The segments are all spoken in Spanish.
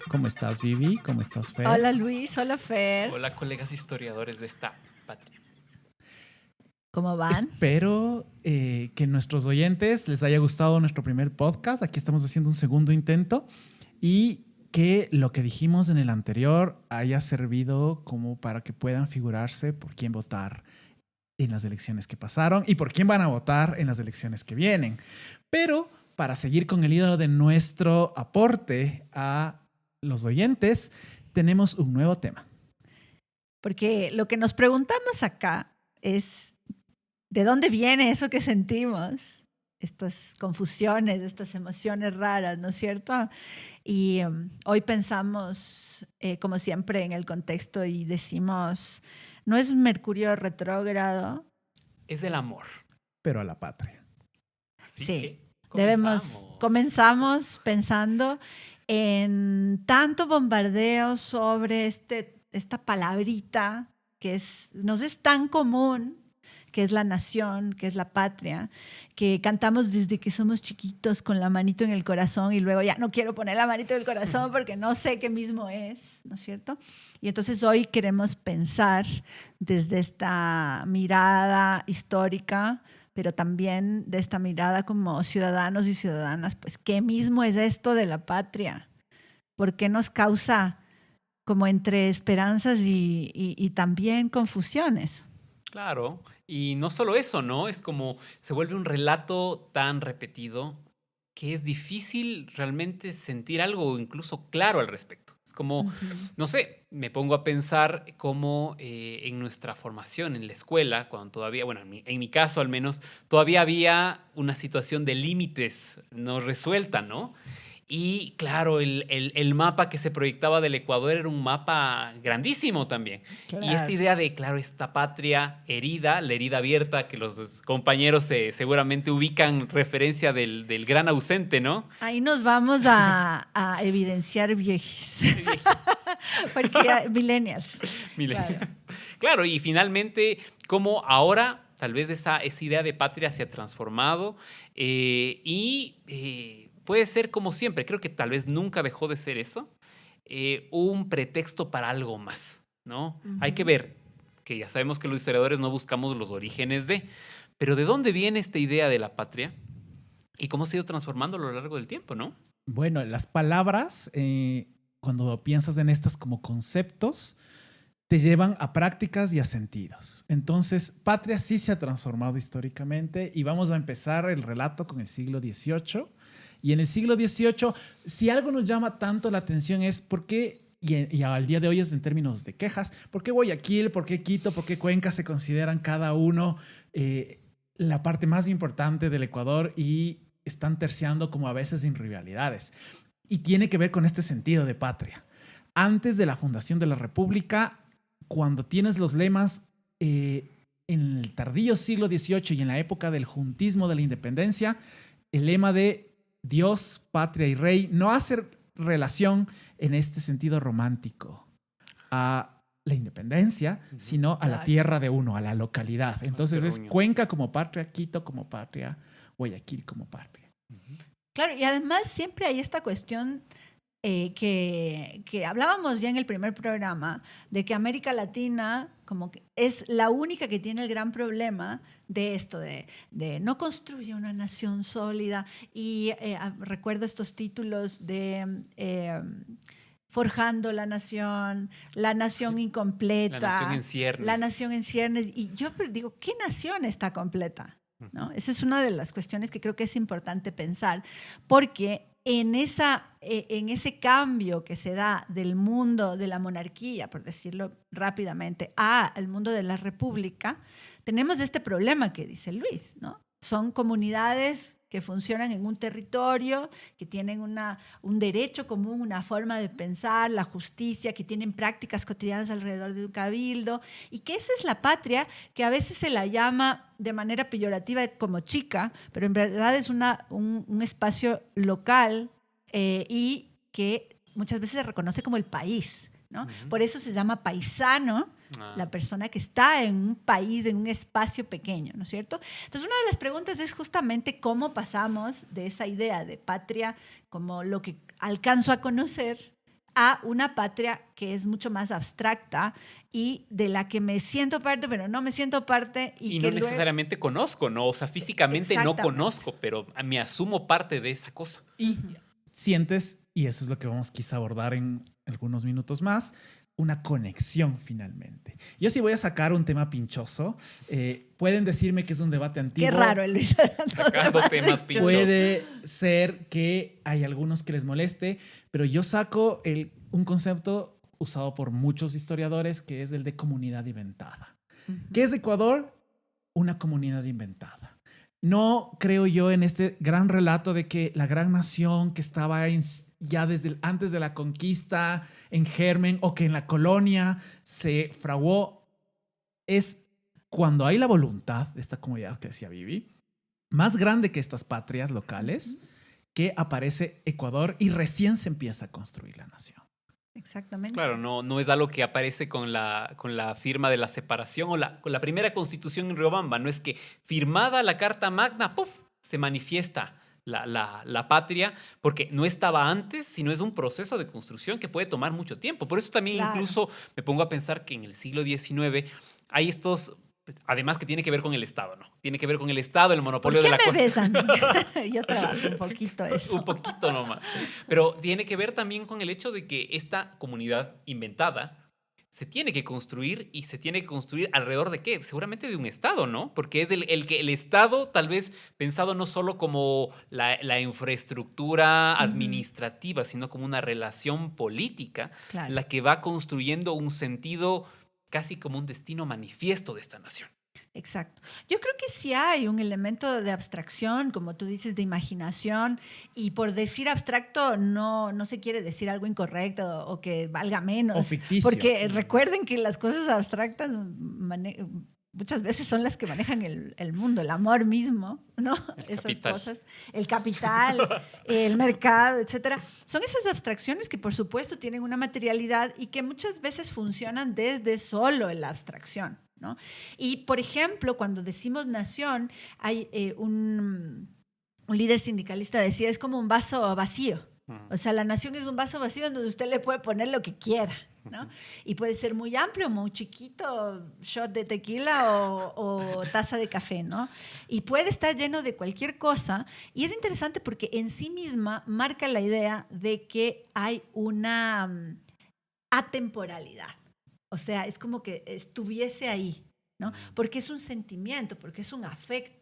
¿Cómo estás, Vivi? ¿Cómo estás, Fer? Hola Luis, hola Fer. Hola, colegas historiadores de esta patria. ¿Cómo van? Espero que nuestros oyentes les haya gustado nuestro primer podcast. Aquí estamos haciendo un segundo intento y que lo que dijimos en el anterior haya servido como para que puedan figurarse por quién votar en las elecciones que pasaron y por quién van a votar en las elecciones que vienen. Pero para seguir con el hilo de nuestro aporte a los oyentes, tenemos un nuevo tema. Porque lo que nos preguntamos acá es ¿de dónde viene eso que sentimos? Estas confusiones, estas emociones raras, ¿no es cierto? Y hoy pensamos, como siempre, en el contexto y decimos, ¿no es Mercurio retrógrado? Es el amor. Pero a la patria. Así Sí, que comenzamos pensando en tanto bombardeo sobre esta palabrita que nos es tan común, que es la nación, que es la patria, que cantamos desde que somos chiquitos con la manito en el corazón y luego ya no quiero poner la manito en el corazón porque no sé qué mismo es, ¿no es cierto? Y entonces hoy queremos pensar desde esta mirada histórica, pero también de esta mirada como ciudadanos y ciudadanas, pues ¿qué mismo es esto de la patria? ¿Por qué nos causa como entre esperanzas y también confusiones? Claro, y no solo eso, ¿no? Es como se vuelve un relato tan repetido que es difícil realmente sentir algo incluso claro al respecto. Es como, no sé, me pongo a pensar cómo en nuestra formación en la escuela, cuando todavía, bueno, en mi caso al menos, todavía había una situación de límites no resuelta, ¿no? Y claro, el mapa que se proyectaba del Ecuador era un mapa grandísimo también. Claro. Y esta idea de, claro, esta patria herida, la herida abierta, que los compañeros seguramente ubican referencia del gran ausente, ¿no? Ahí nos vamos a evidenciar viejis. Porque millennials. Claro. Claro, y finalmente, cómo ahora tal vez esa idea de patria se ha transformado puede ser como siempre, creo que tal vez nunca dejó de ser eso, un pretexto para algo más, ¿no? Hay que ver, que ya sabemos que los historiadores no buscamos los orígenes pero ¿de dónde viene esta idea de la patria? Y cómo se ha ido transformando a lo largo del tiempo, ¿no? Bueno, las palabras, cuando piensas en estas como conceptos, te llevan a prácticas y a sentidos. Entonces, patria sí se ha transformado históricamente y vamos a empezar el relato con el siglo XVIII. Y en el siglo XVIII, si algo nos llama tanto la atención es por qué, y al día de hoy es en términos de quejas, ¿por qué Guayaquil, por qué Quito, por qué Cuenca se consideran cada uno la parte más importante del Ecuador y están terciando como a veces en rivalidades? Y tiene que ver con este sentido de patria. Antes de la fundación de la República, cuando tienes los lemas en el tardío siglo XVIII y en la época del juntismo de la independencia, el lema de Dios, patria y rey no hace relación en este sentido romántico a la independencia, sino a la tierra de uno, a la localidad. Entonces es Cuenca como patria, Quito como patria, Guayaquil como patria. Claro, y además siempre hay esta cuestión que hablábamos ya en el primer programa, de que América Latina como que es la única que tiene el gran problema de esto, de no construye una nación sólida. Y recuerdo estos títulos de Forjando la nación incompleta, La nación en ciernes. La nación en ciernes. Y yo digo, ¿qué nación está completa? ¿No? Esa es una de las cuestiones que creo que es importante pensar, porque en ese cambio que se da del mundo de la monarquía, por decirlo rápidamente, al mundo de la república, tenemos este problema que dice Luis, ¿no? Son comunidades que funcionan en un territorio, que tienen un derecho común, una forma de pensar, la justicia, que tienen prácticas cotidianas alrededor de un cabildo, y que esa es la patria, que a veces se la llama de manera peyorativa como chica, pero en verdad es un espacio local y que muchas veces se reconoce como el país, ¿no? Por eso se llama paisano, la persona que está en un país, en un espacio pequeño, ¿no es cierto? Entonces, una de las preguntas es justamente cómo pasamos de esa idea de patria como lo que alcanzo a conocer a una patria que es mucho más abstracta y de la que me siento parte, pero no me siento parte. Y que no necesariamente conozco, ¿no? O sea, físicamente no conozco, pero me asumo parte de esa cosa. Y sientes, y eso es lo que vamos quizá a abordar en algunos minutos más, una conexión finalmente. Yo sí voy a sacar un tema pinchoso. Pueden decirme que es un debate antiguo. Qué raro, Luis. Sacando temas pinchosos. Puede ser que hay algunos que les moleste, pero yo saco un concepto usado por muchos historiadores que es el de comunidad inventada. ¿Qué es Ecuador? Una comunidad inventada. No creo yo en este gran relato de que la gran nación que estaba ya desde antes de la conquista en germen o que en la colonia se fraguó. Es cuando hay la voluntad de esta comunidad que decía Vivi, más grande que estas patrias locales, que aparece Ecuador y recién se empieza a construir la nación. Exactamente. Claro, no es algo que aparece con la firma de la separación o con la primera constitución en Riobamba. No es que firmada la Carta Magna, ¡puf!, se manifiesta la patria, porque no estaba antes, sino es un proceso de construcción que puede tomar mucho tiempo. Por eso también incluso me pongo a pensar que en el siglo XIX hay estos... Además que tiene que ver con el Estado, ¿no? Tiene que ver con el Estado, el monopolio de la... ¿Por qué me besan? Yo trabajo un poquito eso. Un poquito nomás. Pero tiene que ver también con el hecho de que esta comunidad inventada se tiene que construir y se tiene que construir alrededor de qué? Seguramente de un Estado, ¿no? Porque es el Estado tal vez pensado no solo como la infraestructura administrativa, sino como una relación política, la que va construyendo un sentido casi como un destino manifiesto de esta nación. Exacto. Yo creo que sí hay un elemento de abstracción, como tú dices, de imaginación, y por decir abstracto no se quiere decir algo incorrecto o que valga menos. O ficticio. Porque recuerden que las cosas abstractas muchas veces son las que manejan el mundo, el amor mismo, ¿no? Esas cosas. El capital, el mercado, etcétera. Son esas abstracciones que, por supuesto, tienen una materialidad y que muchas veces funcionan desde solo la abstracción, ¿no? Y, por ejemplo, cuando decimos nación, hay un líder sindicalista decía, es como un vaso vacío. O sea, la nación es un vaso vacío en donde usted le puede poner lo que quiera, ¿no? Y puede ser muy amplio, muy chiquito, shot de tequila o taza de café, ¿no? Y puede estar lleno de cualquier cosa. Y es interesante porque en sí misma marca la idea de que hay una atemporalidad. O sea, es como que estuviese ahí, ¿no? Porque es un sentimiento, porque es un afecto.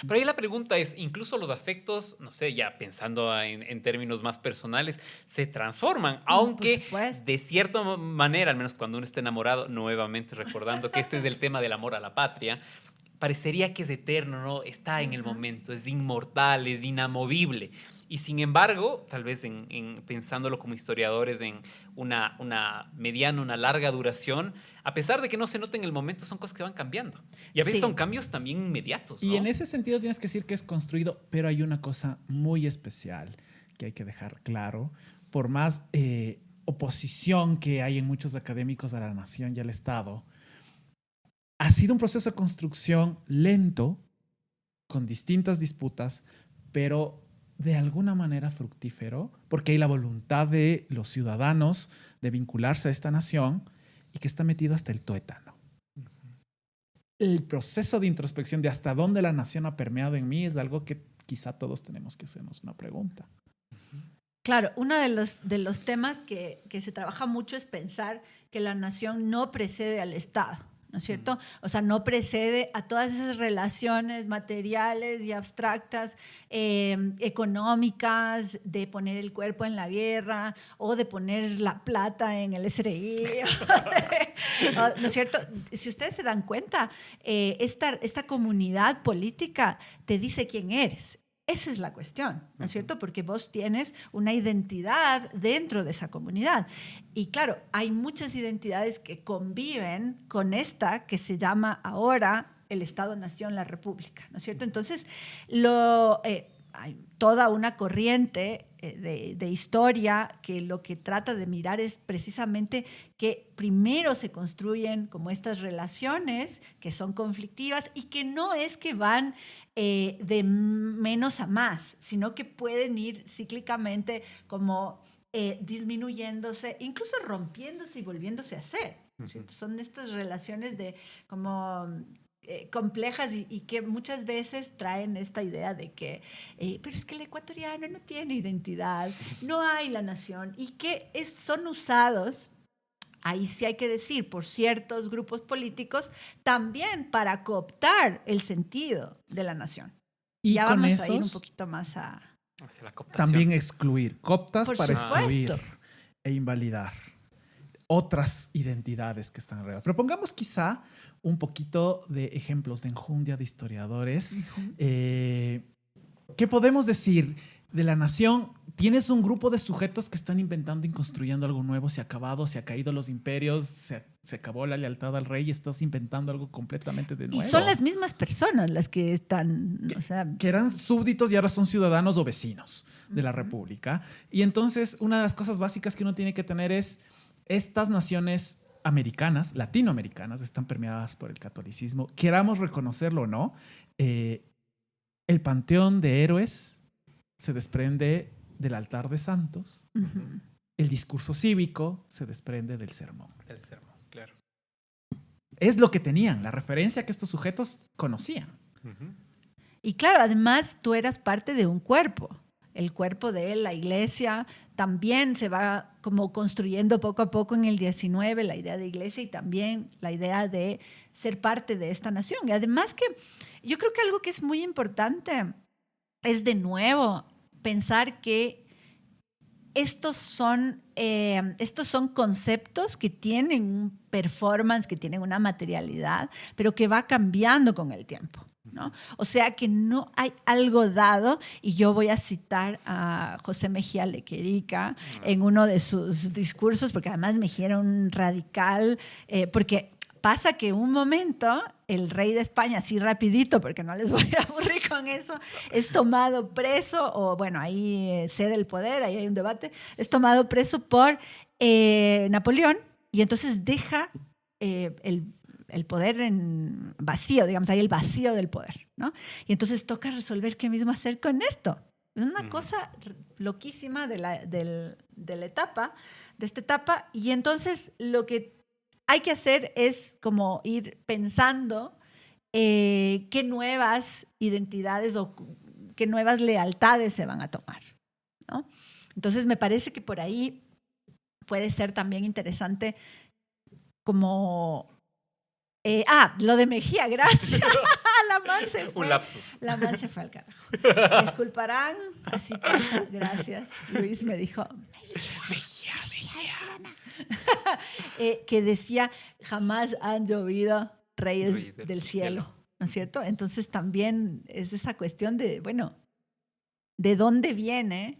Pero ahí la pregunta es, incluso los afectos, no sé, ya pensando en términos más personales, se transforman, aunque de cierta manera, al menos cuando uno está enamorado, nuevamente recordando que este es el tema del amor a la patria, parecería que es eterno, ¿no? Está en el momento, es inmortal, es inamovible. Y sin embargo, tal vez pensándolo como historiadores en una mediana, una larga duración, a pesar de que no se note en el momento, son cosas que van cambiando. Y a veces son cambios también inmediatos, ¿no? Y en ese sentido tienes que decir que es construido, pero hay una cosa muy especial que hay que dejar claro. Por más oposición que hay en muchos académicos a la nación y al Estado, ha sido un proceso de construcción lento, con distintas disputas, pero de alguna manera fructífero, porque hay la voluntad de los ciudadanos de vincularse a esta nación y que está metido hasta el tuétano. El proceso de introspección de hasta dónde la nación ha permeado en mí es algo que quizá todos tenemos que hacernos una pregunta. Claro, uno de los temas que se trabaja mucho es pensar que la nación no precede al Estado, ¿no es cierto? O sea, no precede a todas esas relaciones materiales y abstractas, económicas, de poner el cuerpo en la guerra o de poner la plata en el SRI. ¿No es cierto? Si ustedes se dan cuenta, esta comunidad política te dice quién eres. Esa es la cuestión, ¿no es cierto? Porque vos tienes una identidad dentro de esa comunidad. Y claro, hay muchas identidades que conviven con esta que se llama ahora el Estado-Nación, la República, ¿no es cierto? Entonces, hay toda una corriente de historia que lo que trata de mirar es precisamente que primero se construyen como estas relaciones que son conflictivas y que no es que van de menos a más, sino que pueden ir cíclicamente como disminuyéndose, incluso rompiéndose y volviéndose a hacer. ¿Cierto? Son estas relaciones de como complejas y que muchas veces traen esta idea de que, pero es que el ecuatoriano no tiene identidad, no hay la nación, y que son usados, ahí sí hay que decir, por ciertos grupos políticos, también para cooptar el sentido de la nación. Y ya con vamos a ir un esos, poquito más a... hacia la cooptación. también excluir. Cooptas Por para supuesto. excluir e invalidar otras identidades que están alrededor. Pero pongamos quizá un poquito de ejemplos de enjundia de historiadores. ¿Qué podemos decir de la nación? Tienes un grupo de sujetos que están inventando y construyendo algo nuevo. Se ha acabado, se ha caído los imperios, se acabó la lealtad al rey y estás inventando algo completamente de nuevo. Y son las mismas personas las que están, o sea... Que eran súbditos y ahora son ciudadanos o vecinos de la República. Y entonces una de las cosas básicas que uno tiene que tener es estas naciones americanas, latinoamericanas, están permeadas por el catolicismo. Queramos reconocerlo o no, el panteón de héroes se desprende del altar de santos. El discurso cívico se desprende del sermón. El sermón, claro. Es lo que tenían, la referencia que estos sujetos conocían. Y claro, además tú eras parte de un cuerpo. El cuerpo de la iglesia también se va como construyendo poco a poco en el 19, la idea de iglesia y también la idea de ser parte de esta nación. Y además que yo creo que algo que es muy importante es de nuevo pensar que estos son conceptos que tienen un performance, que tienen una materialidad, pero que va cambiando con el tiempo, ¿no? O sea que no hay algo dado, y yo voy a citar a José Mejía Lequerica en uno de sus discursos, porque además Mejía era un radical, porque pasa que un momento el rey de España, así rapidito, porque no les voy a aburrir con eso, es tomado preso, o bueno, ahí cede el poder, ahí hay un debate, es tomado preso por Napoleón, y entonces deja el poder en vacío, digamos, hay el vacío del poder, ¿no? Y entonces toca resolver qué mismo hacer con esto. Es una cosa loquísima de esta etapa, y entonces lo que hay que hacer es como ir pensando qué nuevas identidades o qué nuevas lealtades se van a tomar, ¿no? Entonces me parece que por ahí puede ser también interesante como... lo de Mejía, gracias. La man se fue. Un lapsus. La man se fue al carajo. Disculparán, así pasa, gracias. Luis me dijo, Mejía. Que decía, jamás han llovido reyes del cielo, ¿no es cierto? Entonces también es esa cuestión de, bueno, ¿de dónde viene?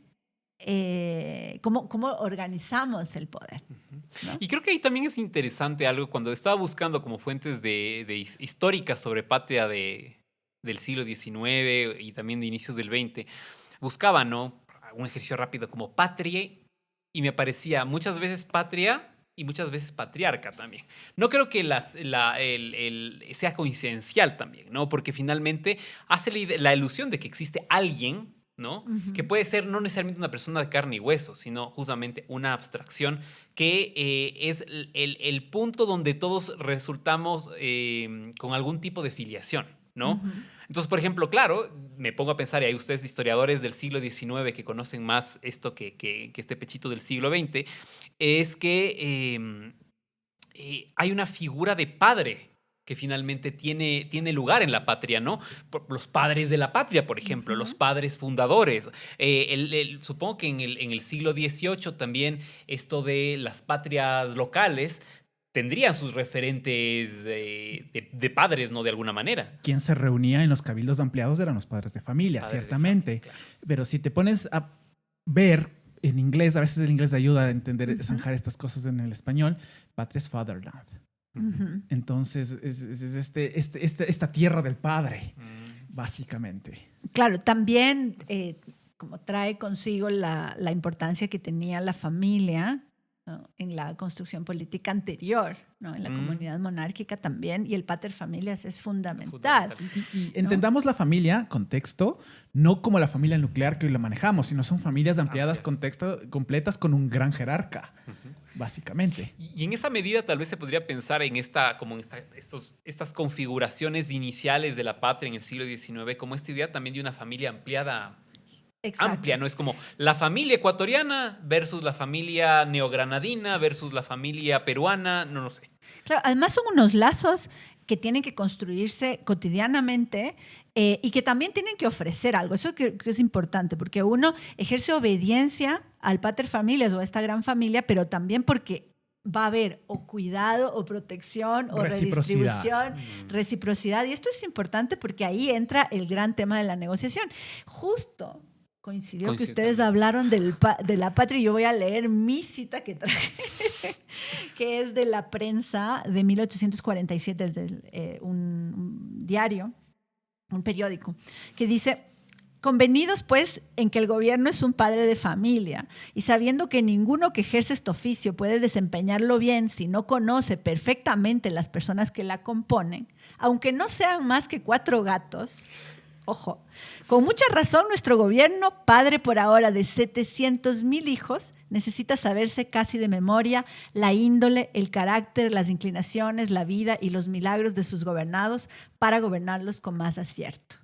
¿Cómo organizamos el poder? ¿No? Y creo que ahí también es interesante algo, cuando estaba buscando como fuentes históricas sobre patria del siglo XIX y también de inicios del XX, buscaba, ¿no?, un ejercicio rápido como patria, y me aparecía muchas veces patria y muchas veces patriarca también. No creo que sea coincidencial también, ¿no? Porque finalmente hace la ilusión de que existe alguien, ¿no? Que puede ser no necesariamente una persona de carne y hueso, sino justamente una abstracción que es el punto donde todos resultamos con algún tipo de filiación, ¿no? Entonces, por ejemplo, claro, me pongo a pensar, y hay ustedes historiadores del siglo XIX que conocen más esto que este pechito del siglo XX, es que hay una figura de padre que finalmente tiene lugar en la patria, ¿no? Los padres de la patria, por ejemplo, los padres fundadores. Supongo que en el siglo XVIII también esto de las patrias locales tendrían sus referentes de padres, ¿no? De alguna manera. Quien se reunía en los cabildos ampliados eran los padres de familia, ciertamente. De familia, claro. Pero si te pones a ver en inglés, a veces el inglés ayuda a entender, zanjar estas cosas en el español, patria es fatherland. Entonces, es esta tierra del padre, básicamente. Claro, también como trae consigo la importancia que tenía la familia ¿no? En la construcción política anterior, ¿no? En la comunidad monárquica también, y el pater familias es fundamental. Y entendamos la familia, contexto, no como la familia nuclear que hoy la manejamos, sino son familias ampliadas, completas con un gran jerarca, básicamente. Y en esa medida tal vez se podría pensar en estas configuraciones iniciales de la patria en el siglo XIX como esta idea también de una familia ampliada. Exacto. Amplia, ¿no? Es como la familia ecuatoriana versus la familia neogranadina versus la familia peruana, no lo sé. Claro, además son unos lazos que tienen que construirse cotidianamente y que también tienen que ofrecer algo. Eso que es importante, porque uno ejerce obediencia al pater familias o a esta gran familia, pero también porque va a haber o cuidado o protección o redistribución, reciprocidad. Y esto es importante porque ahí entra el gran tema de la negociación. Justo coincidió que ustedes hablaron de la patria y yo voy a leer mi cita que traje, que es de la prensa de 1847, de un diario, un periódico, que dice: convenidos pues en que el gobierno es un padre de familia y sabiendo que ninguno que ejerce este oficio puede desempeñarlo bien si no conoce perfectamente las personas que la componen, aunque no sean más que 4 gatos. Ojo, con mucha razón nuestro gobierno, padre por ahora de 700,000 hijos, necesita saberse casi de memoria la índole, el carácter, las inclinaciones, la vida y los milagros de sus gobernados para gobernarlos con más acierto,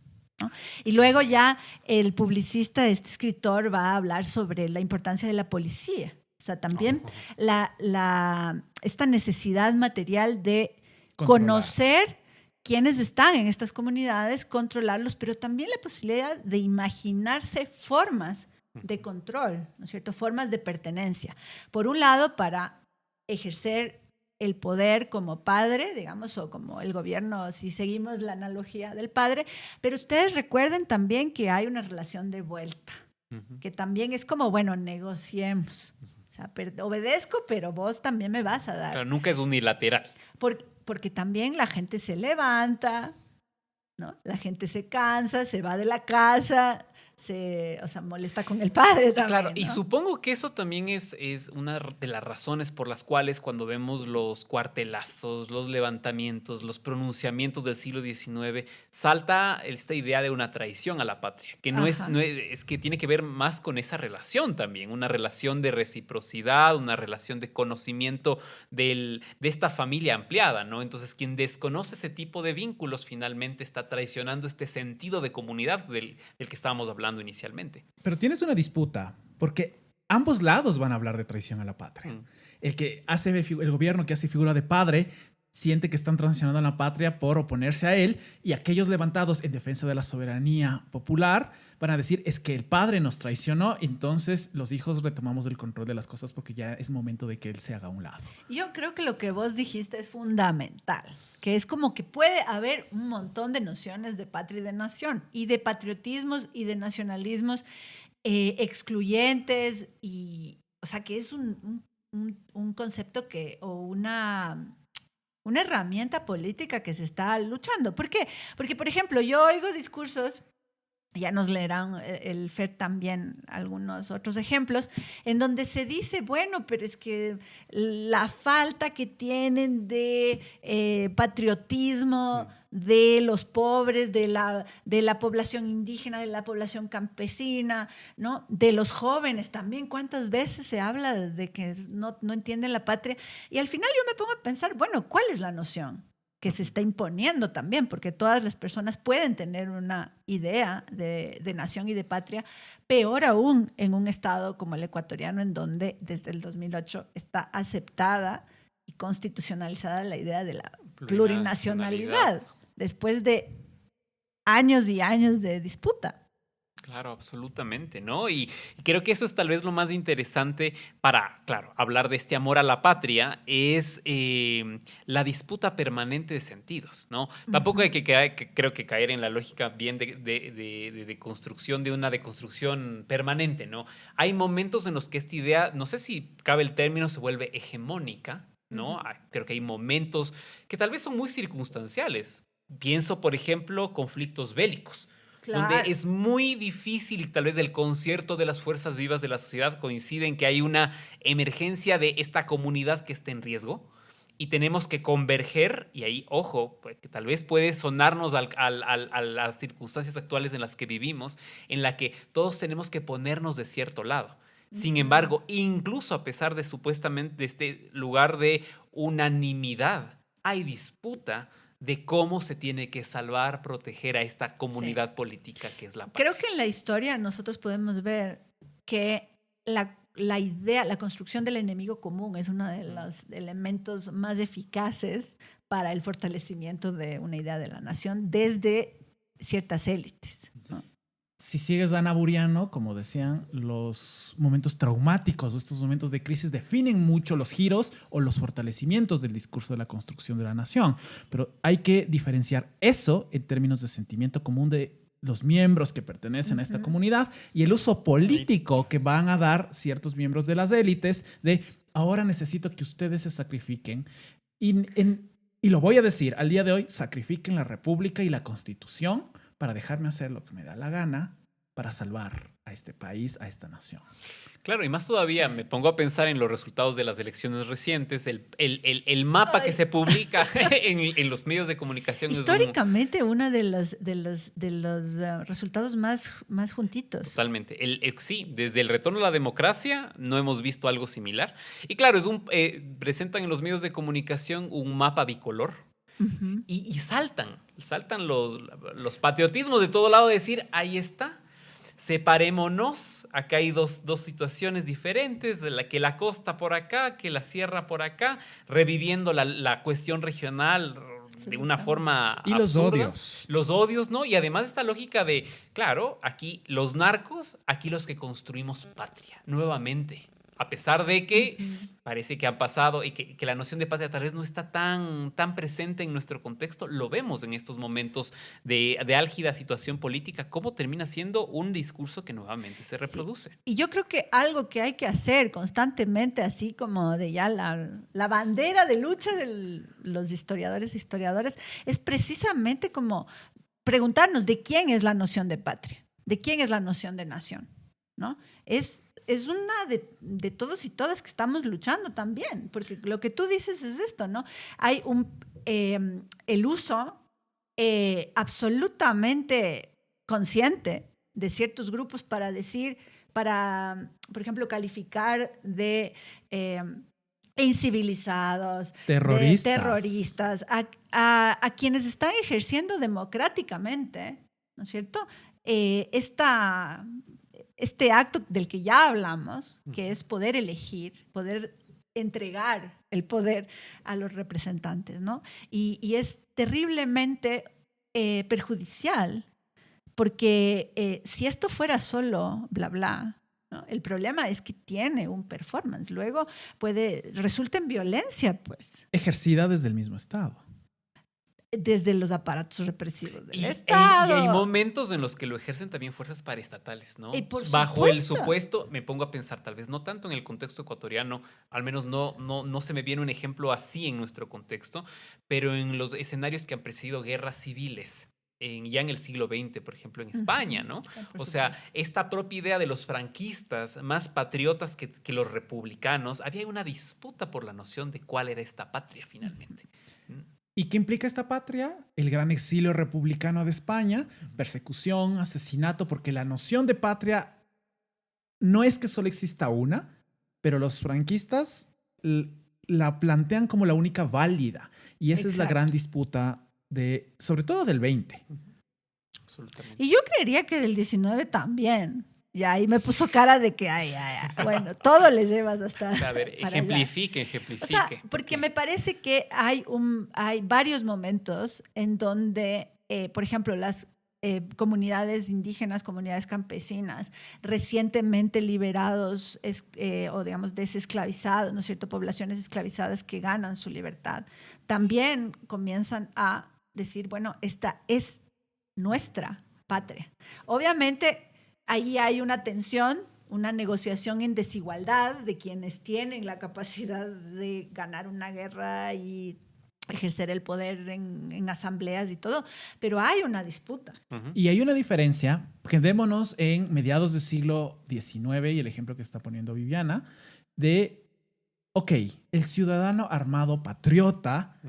¿no? Y luego ya el publicista, este escritor, va a hablar sobre la importancia de la policía. O sea, también esta necesidad material de conocer quiénes están en estas comunidades, controlarlos, pero también la posibilidad de imaginarse formas de control, ¿no es cierto? Formas de pertenencia. Por un lado, para ejercer el poder como padre, digamos, o como el gobierno, si seguimos la analogía del padre, pero ustedes recuerden también que hay una relación de vuelta, que también es como, bueno, negociemos. O sea, obedezco, pero vos también me vas a dar. Pero nunca es unilateral. Porque también la gente se levanta, ¿no? La gente se cansa, se va de la casa, molesta con el padre también. Claro, ¿no? y supongo que eso también es una de las razones por las cuales cuando vemos los cuartelazos, los levantamientos, los pronunciamientos del siglo XIX, salta esta idea de una traición a la patria, que es que tiene que ver más con esa relación también, una relación de reciprocidad, una relación de conocimiento de esta familia ampliada, ¿no? Entonces, quien desconoce ese tipo de vínculos finalmente está traicionando este sentido de comunidad del que estábamos hablando inicialmente. Pero tienes una disputa, porque ambos lados van a hablar de traición a la patria. El gobierno que hace figura de padre siente que están traicionando a la patria por oponerse a él, y aquellos levantados en defensa de la soberanía popular van a decir: es que el padre nos traicionó, entonces los hijos retomamos el control de las cosas porque ya es momento de que él se haga a un lado. Yo creo que lo que vos dijiste es fundamental, que es como que puede haber un montón de nociones de patria y de nación, y de patriotismos y de nacionalismos excluyentes, o sea, que es un concepto o una herramienta política que se está luchando. ¿Por qué? Porque, por ejemplo, yo oigo discursos, ya nos leerán el FED también algunos otros ejemplos, en donde se dice, bueno, pero es que la falta que tienen de patriotismo de los pobres, de la población indígena, de la población campesina, ¿no? De los jóvenes también. ¿Cuántas veces se habla de que no entienden la patria? Y al final yo me pongo a pensar, bueno, ¿cuál es la noción que se está imponiendo también? Porque todas las personas pueden tener una idea de nación y de patria, peor aún en un estado como el ecuatoriano, en donde desde el 2008 está aceptada y constitucionalizada la idea de la plurinacionalidad, después de años y años de disputa. Claro, absolutamente, ¿no? Y creo que eso es tal vez lo más interesante para, claro, hablar de este amor a la patria, es la disputa permanente de sentidos, ¿no? Tampoco hay que creo que caer en la lógica bien de construcción, de una deconstrucción permanente, ¿no? Hay momentos en los que esta idea, no sé si cabe el término, se vuelve hegemónica, ¿no? Creo que hay momentos que tal vez son muy circunstanciales. Pienso, por ejemplo, conflictos bélicos. Claro. donde es muy difícil, y tal vez el concierto de las fuerzas vivas de la sociedad coincide en que hay una emergencia de esta comunidad que está en riesgo y tenemos que converger, y ahí, ojo, pues, que tal vez puede sonarnos a las circunstancias actuales en las que vivimos, en la que todos tenemos que ponernos de cierto lado. Sin embargo, incluso a pesar de supuestamente este lugar de unanimidad, hay disputa de cómo se tiene que salvar, proteger a esta comunidad política que es la patria. Creo que en la historia nosotros podemos ver que la idea, la construcción del enemigo común es uno de los elementos más eficaces para el fortalecimiento de una idea de la nación desde ciertas élites, ¿no? Si sigues a Ana Buriano, como decían, los momentos traumáticos o estos momentos de crisis definen mucho los giros o los fortalecimientos del discurso de la construcción de la nación. Pero hay que diferenciar eso en términos de sentimiento común de los miembros que pertenecen a esta comunidad y el uso político que van a dar ciertos miembros de las élites de ahora necesito que ustedes se sacrifiquen y lo voy a decir, al día de hoy, sacrifiquen la República y la Constitución para dejarme hacer lo que me da la gana para salvar a este país, a esta nación. Claro, y más todavía me pongo a pensar en los resultados de las elecciones recientes, el mapa que se publica en los medios de comunicación. Históricamente, uno de los resultados más juntitos. Totalmente. Sí, desde el retorno a la democracia no hemos visto algo similar. Y claro, presentan en los medios de comunicación un mapa bicolor. Y saltan los patriotismos de todo lado de decir, ahí está, separémonos, acá hay dos situaciones diferentes, que la costa por acá, que la sierra por acá, reviviendo la cuestión regional de una forma y los absurda. odios. Los odios, ¿no? Y además esta lógica de, claro, aquí los narcos, aquí los que construimos patria, nuevamente. A pesar de que parece que han pasado y que la noción de patria tal vez no está tan presente en nuestro contexto, lo vemos en estos momentos de álgida situación política, cómo termina siendo un discurso que nuevamente se reproduce. Sí. Y yo creo que algo que hay que hacer constantemente, así como de ya la bandera de lucha de los historiadores e historiadoras, es precisamente como preguntarnos de quién es la noción de patria, de quién es la noción de nación, ¿no? Es una de todos y todas que estamos luchando también, porque lo que tú dices es esto, ¿no? Hay el uso absolutamente consciente de ciertos grupos para decir, por ejemplo, calificar de incivilizados, terroristas a quienes están ejerciendo democráticamente, ¿no es cierto? Este acto del que ya hablamos, que es poder elegir, poder entregar el poder a los representantes, ¿no? Y es terriblemente perjudicial, porque si esto fuera solo bla, bla, ¿no? El problema es que tiene un performance. Luego resulta en violencia, pues. Ejercida desde el mismo Estado. Desde los aparatos represivos del Estado. Y hay momentos en los que lo ejercen también fuerzas paraestatales, ¿no? Bajo el supuesto, me pongo a pensar, tal vez no tanto en el contexto ecuatoriano, al menos no se me viene un ejemplo así en nuestro contexto, pero en los escenarios que han precedido guerras civiles, ya en el siglo XX, por ejemplo, en España, ¿no? O sea, esta propia idea de los franquistas, más patriotas que los republicanos, había una disputa por la noción de cuál era esta patria finalmente. ¿Y qué implica esta patria? El gran exilio republicano de España, persecución, asesinato, porque la noción de patria no es que solo exista una, pero los franquistas la plantean como la única válida. Y esa es la gran disputa sobre todo del 20. Absolutamente. Y yo creería que del 19 también. Y ahí me puso cara de que, bueno, todo le llevas hasta... A ver, ejemplifique. O sea, porque me parece que hay varios momentos en donde, por ejemplo, las comunidades indígenas, comunidades campesinas, recientemente liberados o, digamos, desesclavizados, ¿no es cierto?, poblaciones esclavizadas que ganan su libertad, también comienzan a decir, bueno, esta es nuestra patria. Obviamente, ahí hay una tensión, una negociación en desigualdad de quienes tienen la capacidad de ganar una guerra y ejercer el poder en asambleas y todo, pero hay una disputa. Y hay una diferencia, quedémonos en mediados del siglo XIX y el ejemplo que está poniendo Viviana, de, ok, el ciudadano armado patriota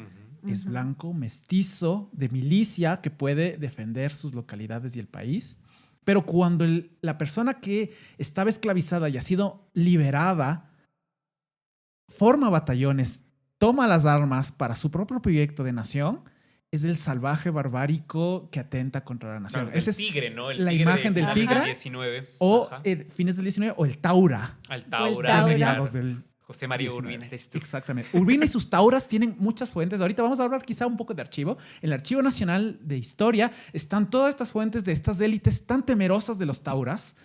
es blanco, mestizo, de milicia, que puede defender sus localidades y el país, pero cuando la persona que estaba esclavizada y ha sido liberada forma batallones, toma las armas para su propio proyecto de nación, es el salvaje barbárico que atenta contra la nación. Claro, Esa el tigre, ¿no? la imagen del tigre. 19. O fines del 19, o el Taura. Al O el Taura. Taura. De mediados del José María 19. Urbina, eres tú. Exactamente. Urbina y sus tauras tienen muchas fuentes. Ahorita vamos a hablar quizá un poco de archivo. En el Archivo Nacional de Historia están todas estas fuentes de estas élites tan temerosas de los tauras.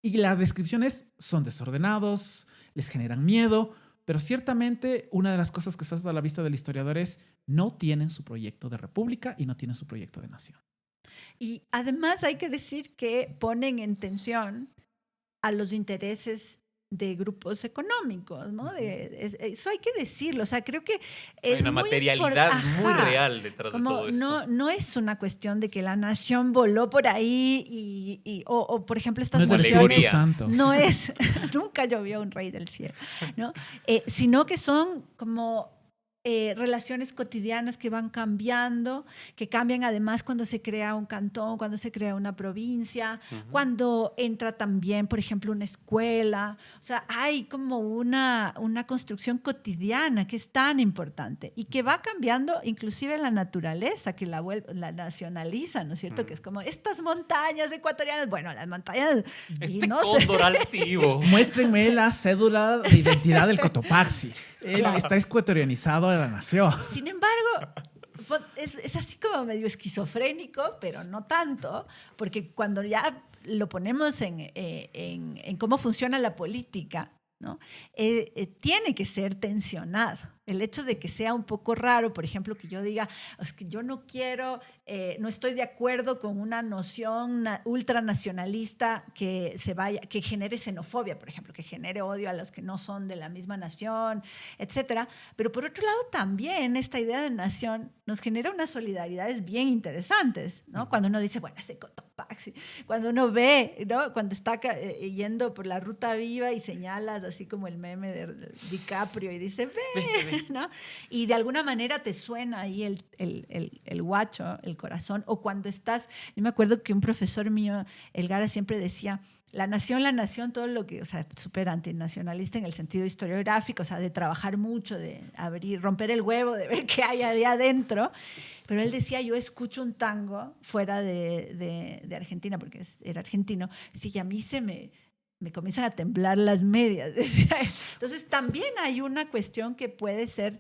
Y la descripción es, son desordenados, les generan miedo, pero ciertamente una de las cosas que está a la vista del historiador es no tienen su proyecto de república y no tienen su proyecto de nación. Y además hay que decir que ponen en tensión a los intereses de grupos económicos, ¿no? Eso hay que decirlo. O sea, creo que es Hay una muy materialidad muy Ajá. real detrás Como de todo esto. no es una cuestión de que la nación voló por ahí o por ejemplo, estas No es el nociones... Espíritu Santo. No es, nunca llovió un rey del cielo, ¿no? Sino que son como relaciones cotidianas que van cambiando, que cambian además cuando se crea un cantón, cuando se crea una provincia, cuando entra también, por ejemplo, una escuela. O sea, hay como una construcción cotidiana que es tan importante y que va cambiando inclusive la naturaleza, que la nacionaliza, ¿no es cierto? Que es como estas montañas ecuatorianas, bueno, las montañas... Este no sé. cóndor altivo. Muéstrenme la cédula de identidad del Cotopaxi. Él está ecuatorianizado de la nación. Sin embargo, es así como medio esquizofrénico, pero no tanto, porque cuando ya lo ponemos en cómo funciona la política, ¿no? Tiene que ser tensionado. El hecho de que sea un poco raro, por ejemplo, que yo diga, es que yo no quiero, no estoy de acuerdo con una noción ultranacionalista que genere xenofobia, por ejemplo, que genere odio a los que no son de la misma nación, etcétera. Pero por otro lado, también esta idea de nación nos genera unas solidaridades bien interesantes, ¿no? Cuando uno dice, bueno, ese Cotopaxi, cuando uno ve, ¿no? Cuando está yendo por la ruta viva y señalas así como el meme de DiCaprio y dice, ve, ¿no? Y de alguna manera te suena ahí el guacho, el corazón, o cuando estás, yo me acuerdo que un profesor mío, Elgara, siempre decía, la nación, todo lo que, o sea, súper antinacionalista en el sentido historiográfico, o sea, de trabajar mucho, de romper el huevo, de ver qué hay ahí adentro. Pero él decía, yo escucho un tango fuera de Argentina, porque era argentino, sí, y a mí me comienzan a temblar las medias. Entonces, también hay una cuestión que puede ser,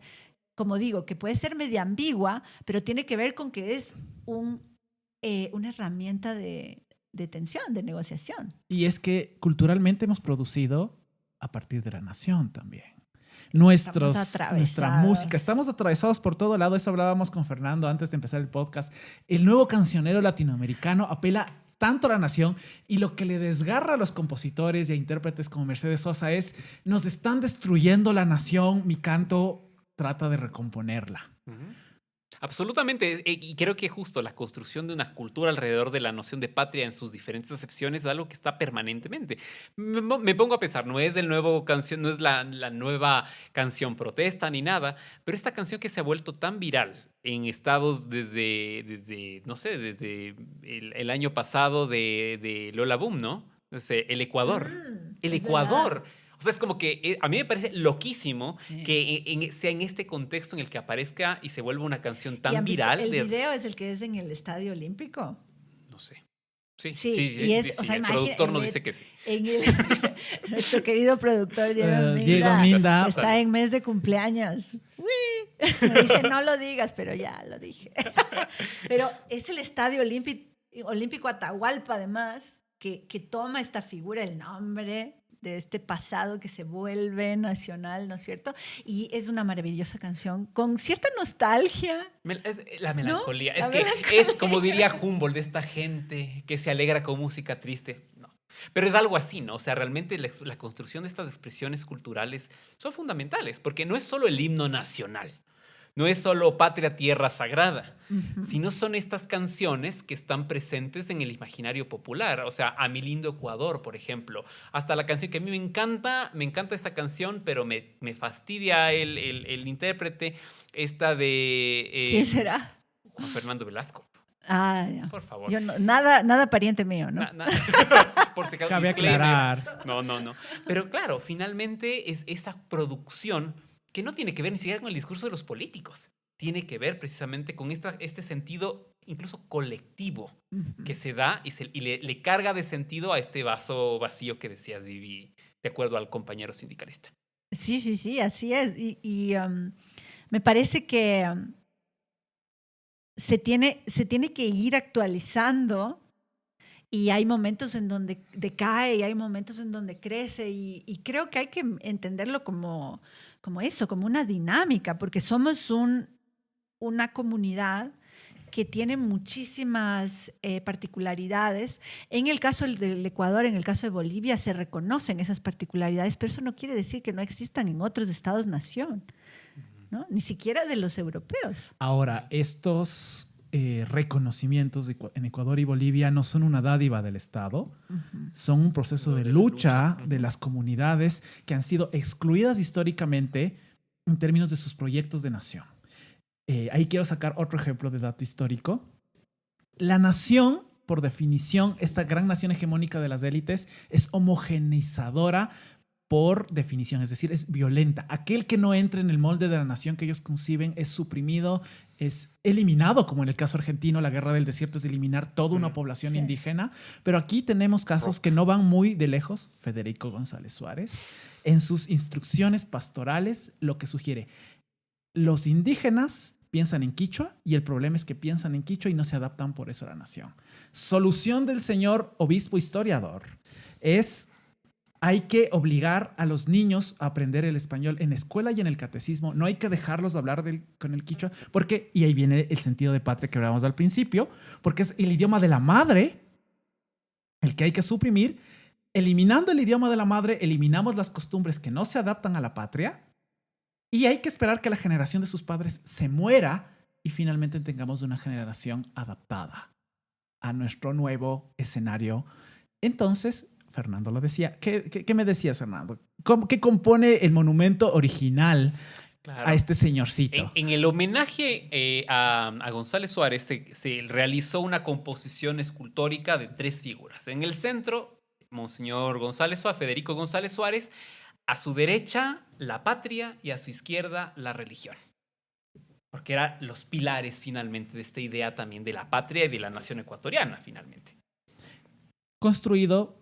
como digo, que puede ser media ambigua, pero tiene que ver con que es una herramienta de tensión, de negociación. Y es que culturalmente hemos producido a partir de la nación también. Nuestra música. Estamos atravesados por todo lado. Eso hablábamos con Fernando antes de empezar el podcast. El nuevo cancionero latinoamericano apela tanto a la nación y lo que le desgarra a los compositores y a intérpretes como Mercedes Sosa es nos están destruyendo la nación, mi canto trata de recomponerla. Absolutamente, y creo que justo la construcción de una cultura alrededor de la noción de patria en sus diferentes acepciones es algo que está permanentemente. Me pongo a pensar, no es no es la nueva canción protesta ni nada, pero esta canción que se ha vuelto tan viral en estados desde no sé, desde el año pasado de Lola Boom, ¿no? El Ecuador. El Ecuador. Verdad. O sea, es como que a mí me parece loquísimo Sí. que sea en este contexto en el que aparezca y se vuelva una canción tan ¿Y han visto viral. el video es el que es en el Estadio Olímpico? No sé. Sí, Sí, sí, y es, sí, o sea, el productor nos imagínate, dice que sí. Nuestro querido productor Diego Diego Minda. está en mes de cumpleaños. ¡Uy! Me dice, no lo digas, pero ya lo dije. Pero es el Estadio Olímpico Atahualpa, además, que toma esta figura, el nombre de este pasado que se vuelve nacional, ¿no es cierto? Y es una maravillosa canción con cierta nostalgia. La melancolía. ¿No? Es La que melancolía. es como diría Humboldt, de esta gente que se alegra con música triste. No. Pero es algo así, ¿no? O sea, realmente la construcción de estas expresiones culturales son fundamentales, porque no es solo el himno nacional, No es solo Patria, Tierra Sagrada, Ujú. sino son estas canciones que están presentes en el imaginario popular. O sea, A mi lindo Ecuador, por ejemplo. Hasta la canción que a mí me encanta esa canción, pero me fastidia el intérprete, esta de ¿Quién será? Juan Fernando Velasco. Ah, ya. Por favor. Yo nada pariente mío, ¿no? Por si acaso, Cabe disclaimer. aclarar. No. Pero claro, finalmente es esa producción que no tiene que ver ni siquiera con el discurso de los políticos. Tiene que ver precisamente con este sentido incluso colectivo Ujú. que se da y le carga de sentido a este vaso vacío que decías, Vivi, de acuerdo al compañero sindicalista. Sí, así es. Me parece que se tiene que ir actualizando y hay momentos en donde decae y hay momentos en donde crece y creo que hay que entenderlo como eso, como una dinámica, porque somos una comunidad que tiene muchísimas particularidades. En el caso del Ecuador, en el caso de Bolivia, se reconocen esas particularidades, pero eso no quiere decir que no existan en otros estados-nación, ¿no? Ni siquiera de los europeos. Ahora, estos reconocimientos en Ecuador y Bolivia no son una dádiva del Estado, son un proceso de lucha de las comunidades que han sido excluidas históricamente en términos de sus proyectos de nación. Ahí quiero sacar otro ejemplo de dato histórico. La nación, por definición, esta gran nación hegemónica de las élites, es homogeneizadora por definición, es decir, es violenta. Aquel que no entre en el molde de la nación que ellos conciben es suprimido, es eliminado, como en el caso argentino, la guerra del desierto es eliminar toda una población Sí. indígena. Pero aquí tenemos casos que no van muy de lejos. Federico González Suárez, en sus instrucciones pastorales, lo que sugiere, los indígenas piensan en quichua y el problema es que piensan en quichua y no se adaptan por eso a la nación. Solución del señor obispo historiador es: hay que obligar a los niños a aprender el español en la escuela y en el catecismo. No hay que dejarlos hablar con el quichua, porque, y ahí viene el sentido de patria que hablábamos al principio, porque es el idioma de la madre el que hay que suprimir. Eliminando el idioma de la madre, eliminamos las costumbres que no se adaptan a la patria y hay que esperar que la generación de sus padres se muera y finalmente tengamos una generación adaptada a nuestro nuevo escenario. Entonces, Fernando lo decía. ¿Qué me decías, Fernando? ¿Qué compone el monumento original a este señorcito? En el homenaje a González Suárez se realizó una composición escultórica de 3 figuras. En el centro, Monseñor González Suárez, Federico González Suárez. A su derecha, la patria, y a su izquierda, la religión. Porque eran los pilares, finalmente, de esta idea también de la patria y de la nación ecuatoriana, finalmente. Construido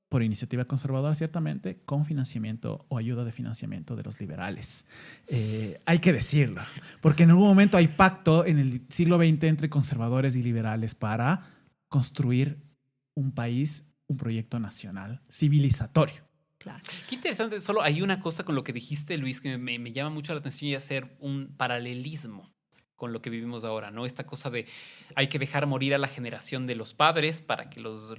por iniciativa conservadora, ciertamente, con financiamiento o ayuda de financiamiento de los liberales. Hay que decirlo, porque en algún momento hay pacto en el siglo XX entre conservadores y liberales para construir un país, un proyecto nacional civilizatorio. Claro. Qué interesante. Solo hay una cosa con lo que dijiste, Luis, que me llama mucho la atención, y hacer un paralelismo con lo que vivimos ahora, ¿no? Esta cosa de hay que dejar morir a la generación de los padres para que los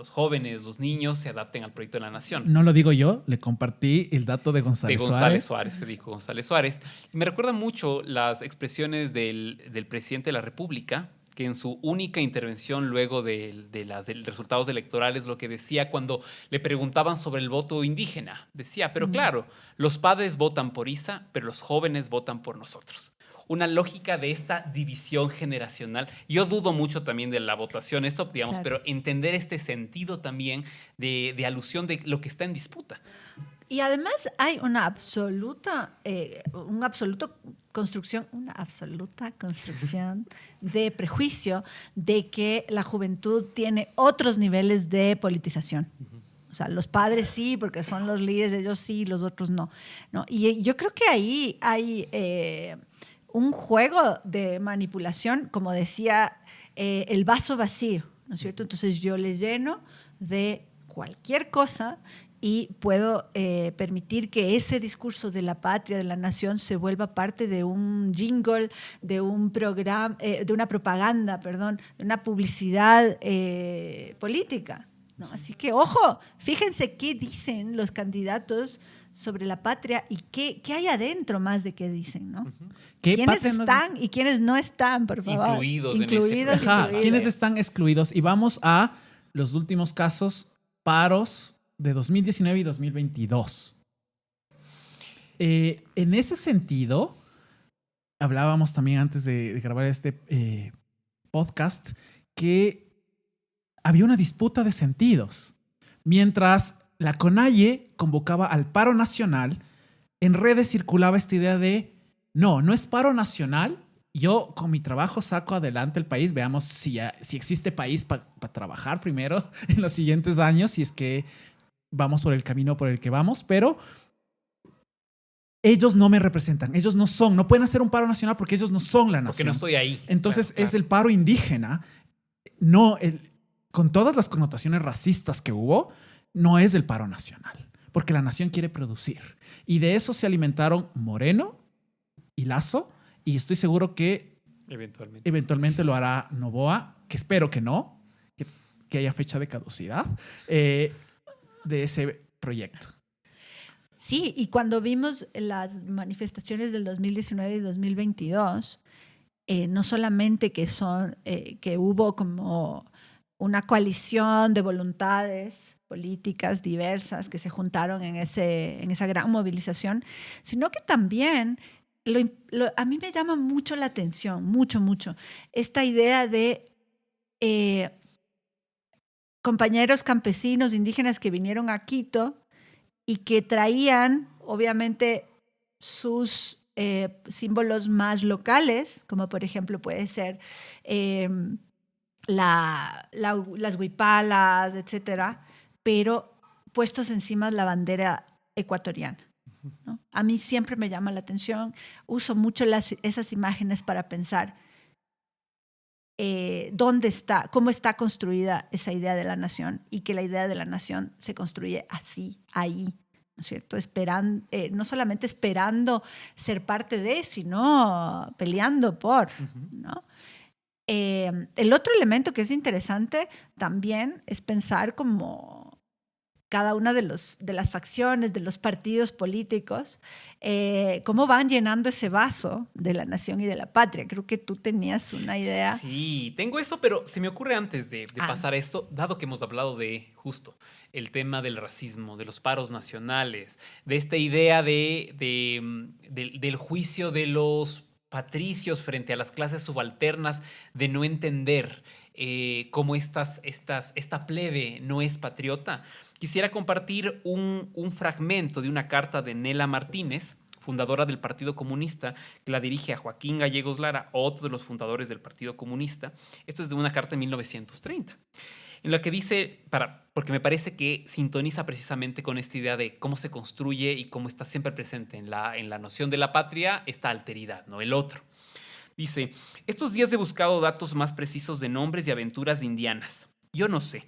jóvenes, los niños se adapten al proyecto de la nación. No lo digo yo, le compartí el dato de González Suárez, Federico González Suárez. Y me recuerda mucho las expresiones del presidente de la República, que en su única intervención luego de los resultados electorales, lo que decía cuando le preguntaban sobre el voto indígena, decía, pero claro, los padres votan por Isa, pero los jóvenes votan por nosotros. Una lógica de esta división generacional. Yo dudo mucho también de la votación, esto, digamos, Claro. pero entender este sentido también de alusión de lo que está en disputa. Y además hay una absoluta construcción de prejuicio de que la juventud tiene otros niveles de politización. O sea, los padres sí, porque son los líderes, ellos sí, los otros no. Y yo creo que ahí hay un juego de manipulación, como decía, el vaso vacío, ¿no es cierto? Entonces yo les lleno de cualquier cosa y puedo permitir que ese discurso de la patria, de la nación, se vuelva parte de un jingle, de un programa, de una propaganda, de una publicidad política, ¿no? Así que, ojo, fíjense qué dicen los candidatos sobre la patria y qué hay adentro más de qué dicen, ¿no? ¿Qué ¿Quiénes patria nos están y quiénes no están, por favor? Incluidos en este Incluidos. Ajá, ¿quiénes están excluidos? Y vamos a los últimos casos, paros de 2019 y 2022. En ese sentido, hablábamos también antes de grabar este podcast que había una disputa de sentidos. Mientras la CONAIE convocaba al paro nacional, en redes circulaba esta idea de no es paro nacional. Yo con mi trabajo saco adelante el país. Veamos si existe país para trabajar primero en los siguientes años, si es que vamos por el camino por el que vamos. Pero ellos no me representan. Ellos no pueden hacer un paro nacional porque ellos no son la nación. Porque no estoy ahí. Entonces Claro. es el paro indígena. Con todas las connotaciones racistas que hubo, no es el paro nacional. Porque la nación quiere producir. Y de eso se alimentaron Moreno y Lazo. Y estoy seguro que eventualmente lo hará Noboa, que espero que no, que haya fecha de caducidad de ese proyecto. Sí, y cuando vimos las manifestaciones del 2019 y 2022, no solamente que hubo como una coalición de voluntades políticas diversas que se juntaron en esa gran movilización, sino que también a mí me llama mucho la atención, mucho, esta idea de compañeros campesinos indígenas que vinieron a Quito y que traían, obviamente, sus símbolos más locales, como por ejemplo puede ser las huipalas, etcétera, pero puestos encima de la bandera ecuatoriana, ¿no? A mí siempre me llama la atención, uso mucho esas imágenes para pensar cómo está construida esa idea de la nación y que la idea de la nación se construye así, ahí, ¿no es cierto? No solamente esperando ser parte de, sino peleando por, ¿no? El otro elemento que es interesante también es pensar como cada una de las facciones, de los partidos políticos, cómo van llenando ese vaso de la nación y de la patria. Creo que tú tenías una idea. Sí, tengo eso, pero se me ocurre antes de pasar a esto, dado que hemos hablado de justo el tema del racismo, de los paros nacionales, de esta idea del juicio de los patricios frente a las clases subalternas, de no entender cómo esta plebe no es patriota. Quisiera compartir un fragmento de una carta de Nela Martínez, fundadora del Partido Comunista, que la dirige a Joaquín Gallegos Lara, otro de los fundadores del Partido Comunista. Esto es de una carta de 1930, en la que dice, porque me parece que sintoniza precisamente con esta idea de cómo se construye y cómo está siempre presente en la noción de la patria esta alteridad, ¿no? El otro. Dice, estos días he buscado datos más precisos de nombres y aventuras indianas. Yo no sé,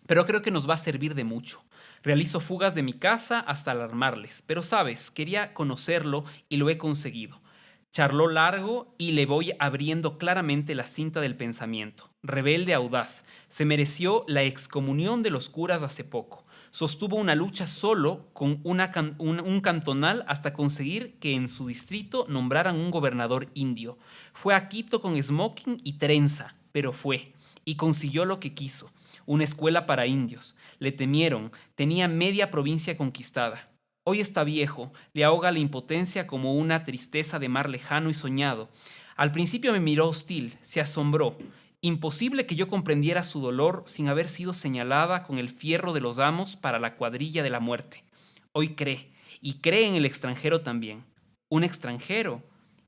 pero creo que nos va a servir de mucho. Realizo fugas de mi casa hasta alarmarles, pero sabes, quería conocerlo y lo he conseguido. Charló largo y le voy abriendo claramente la cinta del pensamiento. Rebelde audaz, se mereció la excomunión de los curas hace poco. Sostuvo una lucha solo con un cantonal hasta conseguir que en su distrito nombraran un gobernador indio. Fue a Quito con smoking y trenza, pero fue, y consiguió lo que quiso. Una escuela para indios. Le temieron, tenía media provincia conquistada. Hoy está viejo, le ahoga la impotencia como una tristeza de mar lejano y soñado. Al principio me miró hostil, se asombró. Imposible que yo comprendiera su dolor sin haber sido señalada con el fierro de los amos para la cuadrilla de la muerte. Hoy cree, y cree en el extranjero también. ¿Un extranjero?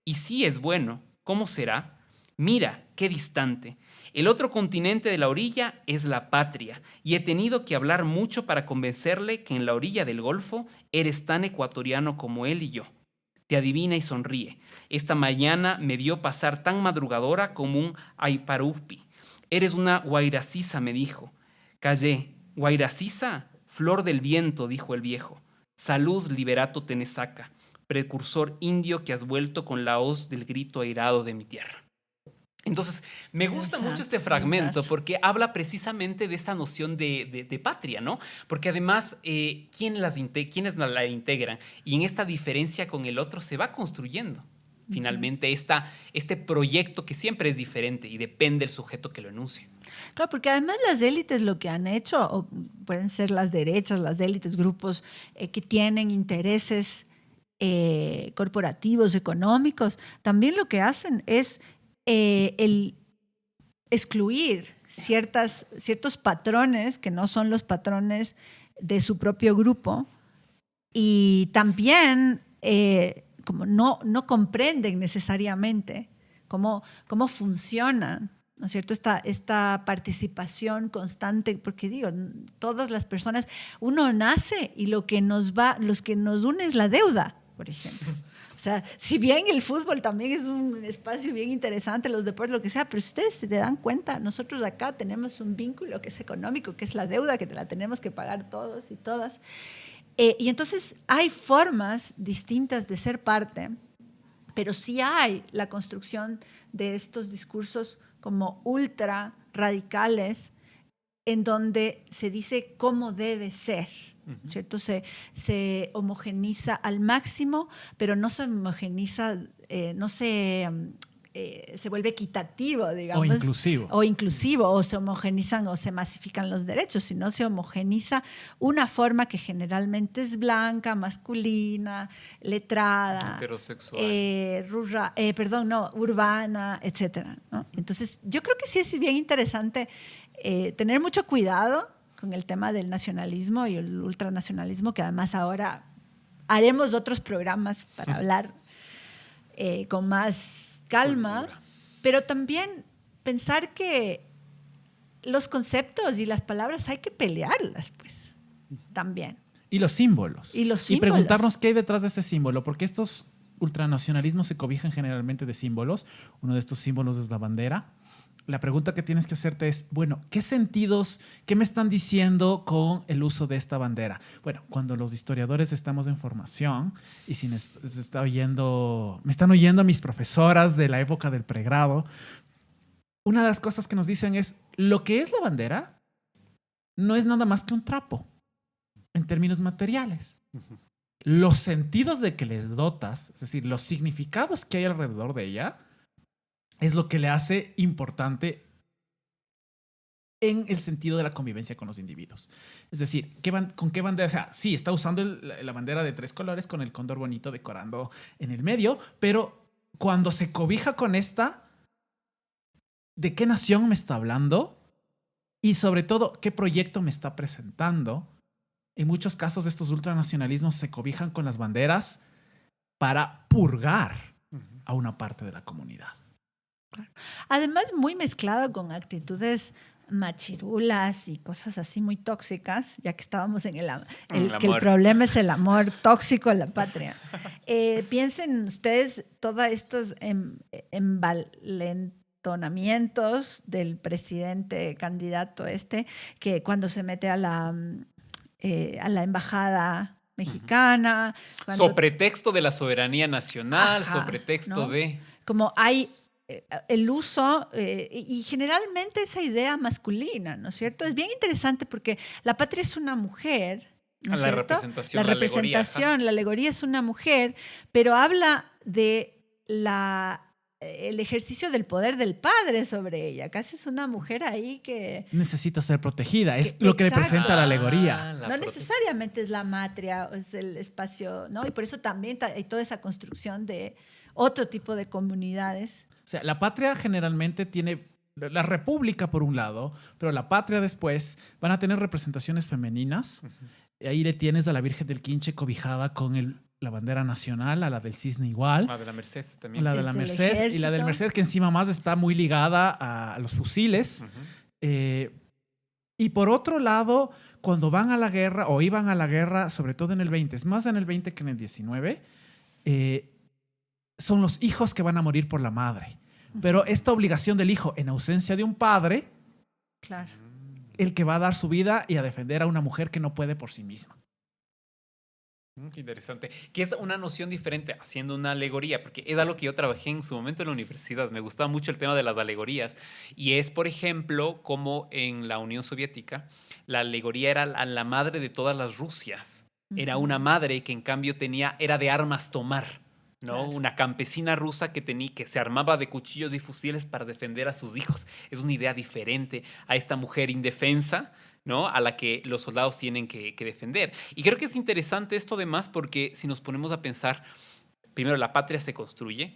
Y sí es bueno. ¿Cómo será? Mira, qué distante. El otro continente de la orilla es la patria, y he tenido que hablar mucho para convencerle que en la orilla del Golfo eres tan ecuatoriano como él y yo. Te adivina y sonríe. Esta mañana me vio pasar tan madrugadora como un aiparupi. Eres una guairacisa, me dijo. Callé. ¿Guairacisa? Flor del viento, dijo el viejo. Salud, Liberato Tenesaca, precursor indio que has vuelto con la hoz del grito airado de mi tierra. Entonces, me gusta mucho Exacto, este fragmento fantástico. porque habla precisamente de esta noción de patria, ¿no? Porque además, ¿quiénes la integran? Y en esta diferencia con el otro se va construyendo finalmente este proyecto que siempre es diferente y depende del sujeto que lo enuncie. Claro, porque además las élites lo que han hecho, o pueden ser las derechas, las élites, grupos que tienen intereses corporativos, económicos, también lo que hacen es el excluir ciertos patrones que no son los patrones de su propio grupo y también como no comprenden necesariamente cómo funcionan, ¿no es cierto? Esta participación constante, porque digo, todas las personas, uno nace y los que nos une es la deuda, por ejemplo. O sea, si bien el fútbol también es un espacio bien interesante, los deportes, lo que sea, pero ustedes se dan cuenta, nosotros acá tenemos un vínculo que es económico, que es la deuda, que la tenemos que pagar todos y todas. Y entonces hay formas distintas de ser parte, pero sí hay la construcción de estos discursos como ultra radicales en donde se dice cómo debe ser, ¿cierto? Se homogeniza al máximo, pero no se homogeniza, se vuelve equitativo, digamos. O inclusivo. O se homogenizan o se masifican los derechos, sino se homogeniza una forma que generalmente es blanca, masculina, letrada, heterosexual. Urbana, etcétera, ¿no? Entonces, yo creo que sí es bien interesante tener mucho cuidado con el tema del nacionalismo y el ultranacionalismo, que además ahora haremos otros programas para hablar con más calma, pero también pensar que los conceptos y las palabras hay que pelearlas, pues, también. Y los símbolos. Y los Y símbolos. preguntarnos qué hay detrás de ese símbolo, porque estos ultranacionalismos se cobijan generalmente de símbolos. Uno de estos símbolos es la bandera. La pregunta que tienes que hacerte es, bueno, ¿qué sentidos, qué me están diciendo con el uso de esta bandera? Bueno, cuando los historiadores estamos en formación y si me están oyendo mis profesoras de la época del pregrado, una de las cosas que nos dicen es, lo que es la bandera no es nada más que un trapo en términos materiales. Los sentidos de que le dotas, es decir, los significados que hay alrededor de ella, es lo que le hace importante en el sentido de la convivencia con los individuos. Es decir, ¿con qué bandera? O sea, sí, está usando la bandera de 3 colores con el cóndor bonito decorando en el medio, pero cuando se cobija con esta, ¿de qué nación me está hablando? Y sobre todo, ¿qué proyecto me está presentando? En muchos casos, estos ultranacionalismos se cobijan con las banderas para purgar a una parte de la comunidad. Además, muy mezclado con actitudes machirulas y cosas así muy tóxicas, ya que estábamos en que el problema es el amor tóxico a la patria. Piensen ustedes todos estos envalentonamientos del presidente candidato que cuando se mete a la embajada mexicana. So pretexto de la soberanía nacional, Ajá, so pretexto, ¿no? De... Como hay el uso y generalmente esa idea masculina, ¿no es cierto? Es bien interesante porque la patria es una mujer, ¿no es cierto? La representación, la alegoría es una mujer, pero habla de el ejercicio del poder del padre sobre ella. Casi es una mujer ahí que... necesita ser protegida. Es lo que representa la alegoría. No necesariamente es la matria, es el espacio, ¿no? Y por eso también hay toda esa construcción de otro tipo de comunidades. O sea, la patria generalmente tiene la república por un lado, pero la patria después van a tener representaciones femeninas. Y ahí le tienes a la Virgen del Quinche cobijada con la bandera nacional, a la del Cisne igual. La de la Merced también. La de la Merced. Y la del Merced, que encima más está muy ligada a los fusiles. Y por otro lado, cuando van a la guerra, o iban a la guerra, sobre todo en el 20, es más en el 20 que en el 19, son los hijos que van a morir por la madre. Pero esta obligación del hijo en ausencia de un padre, claro, el que va a dar su vida y a defender a una mujer que no puede por sí misma. Qué interesante. Que es una noción diferente, haciendo una alegoría, porque es algo que yo trabajé en su momento en la universidad. Me gustaba mucho el tema de las alegorías. Y es, por ejemplo, como en la Unión Soviética, la alegoría era la madre de todas las Rusias. Era una madre que en cambio era de armas tomar, ¿no? Claro. Una campesina rusa que se armaba de cuchillos y fusiles para defender a sus hijos. Es una idea diferente a esta mujer indefensa, ¿no? A la que los soldados tienen que defender. Y creo que es interesante esto además porque si nos ponemos a pensar, primero la patria se construye.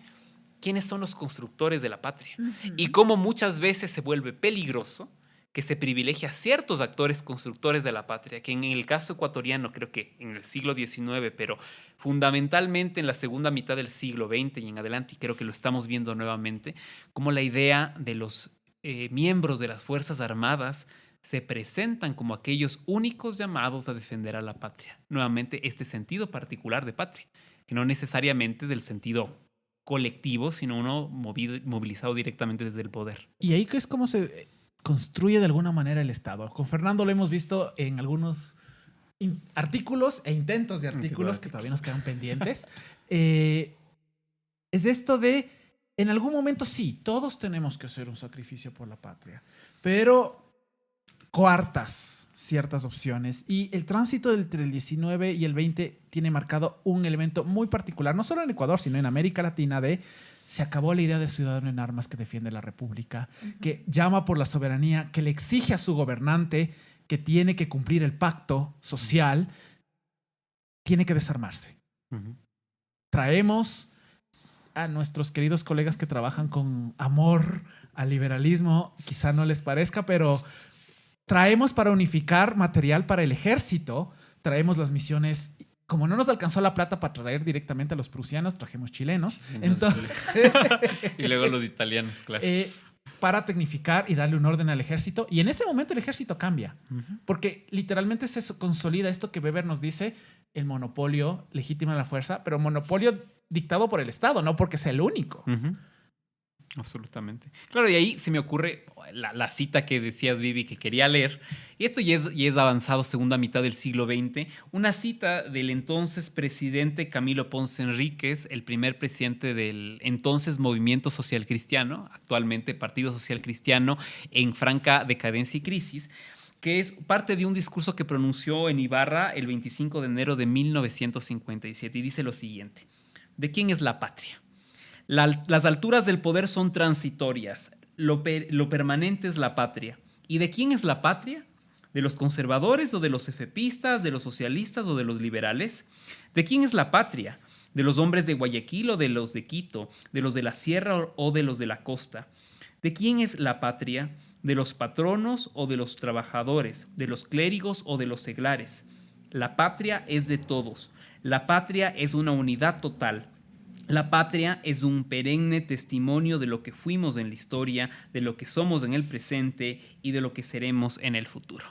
¿Quiénes son los constructores de la patria? Y cómo muchas veces se vuelve peligroso que se privilegia a ciertos actores constructores de la patria, que en el caso ecuatoriano creo que en el siglo XIX, pero fundamentalmente en la segunda mitad del siglo XX y en adelante, y creo que lo estamos viendo nuevamente, como la idea de los miembros de las Fuerzas Armadas se presentan como aquellos únicos llamados a defender a la patria. Nuevamente, este sentido particular de patria, que no necesariamente del sentido colectivo, sino uno movilizado directamente desde el poder. Y ahí que es como se construye de alguna manera el Estado. Con Fernando lo hemos visto en algunos artículos e intentos de artículos que todavía nos quedan pendientes. Es esto de, en algún momento sí, todos tenemos que hacer un sacrificio por la patria, pero coartas ciertas opciones, y el tránsito entre el 19 y el 20 tiene marcado un elemento muy particular, no solo en Ecuador, sino en América Latina, de se acabó la idea de ciudadano en armas que defiende la República, que llama por la soberanía, que le exige a su gobernante que tiene que cumplir el pacto social, tiene que desarmarse. Traemos a nuestros queridos colegas que trabajan con amor al liberalismo, quizá no les parezca, pero traemos para unificar material para el ejército, traemos las misiones. Como no nos alcanzó la plata para traer directamente a los prusianos, trajimos chilenos. Entonces, y luego los italianos, claro. Para tecnificar y darle un orden al ejército. Y en ese momento el ejército cambia. Porque literalmente se consolida esto que Weber nos dice, el monopolio legítimo de la fuerza, pero monopolio dictado por el Estado, no porque sea el único. Absolutamente. Claro, y ahí se me ocurre la cita que decías, Vivi, que quería leer. Y esto ya es avanzado, segunda mitad del siglo XX. Una cita del entonces presidente Camilo Ponce Enríquez, el primer presidente del entonces Movimiento Social Cristiano, actualmente Partido Social Cristiano, en franca decadencia y crisis, que es parte de un discurso que pronunció en Ibarra el 25 de enero de 1957. Y dice lo siguiente: ¿de quién es la patria? Las alturas del poder son transitorias, lo permanente es la patria. ¿Y de quién es la patria? ¿De los conservadores o de los efepistas, de los socialistas o de los liberales? ¿De quién es la patria? ¿De los hombres de Guayaquil o de los de Quito? ¿De los de la sierra o de los de la costa? ¿De quién es la patria? ¿De los patronos o de los trabajadores? ¿De los clérigos o de los seglares? La patria es de todos. La patria es una unidad total. La patria es un perenne testimonio de lo que fuimos en la historia, de lo que somos en el presente y de lo que seremos en el futuro.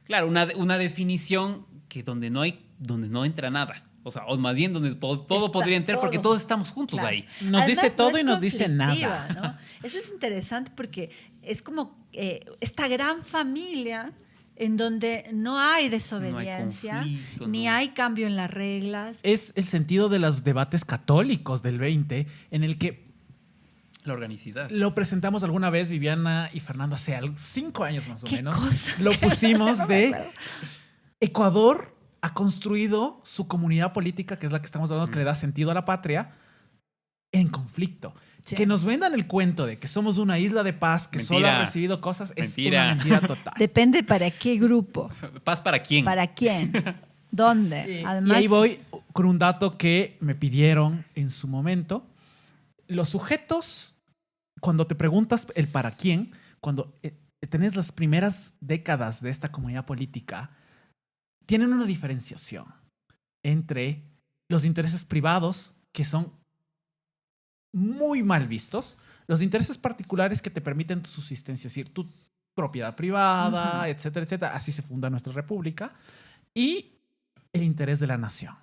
Claro, una definición que donde no entra nada. O más bien donde todo podría entrar, porque todos estamos juntos ahí. Nos Además, dice todo no es y nos dice nada. ¿no? Eso es interesante porque es como esta gran familia en donde no hay desobediencia, ni hay cambio en las reglas. Es el sentido de los debates católicos del 20, en el que la organicidad. Lo presentamos alguna vez, Viviana y Fernando, hace 5 años más o menos. Cosa? Lo pusimos no de Ecuador ha construido su comunidad política, que es la que estamos hablando, que le da sentido a la patria, en conflicto. Sí. Que nos vendan el cuento de que somos una isla de paz, que solo ha recibido cosas, es una mentira total. Depende para qué grupo. ¿Paz para quién? ¿Para quién? ¿Dónde? Además, y ahí voy con un dato que me pidieron en su momento. Los sujetos, cuando te preguntas el para quién, cuando tenés las primeras décadas de esta comunidad política, tienen una diferenciación entre los intereses privados, que son muy mal vistos, los intereses particulares que te permiten tu subsistencia, es decir, tu propiedad privada, etcétera, etcétera. Así se funda nuestra república. Y el interés de la nación.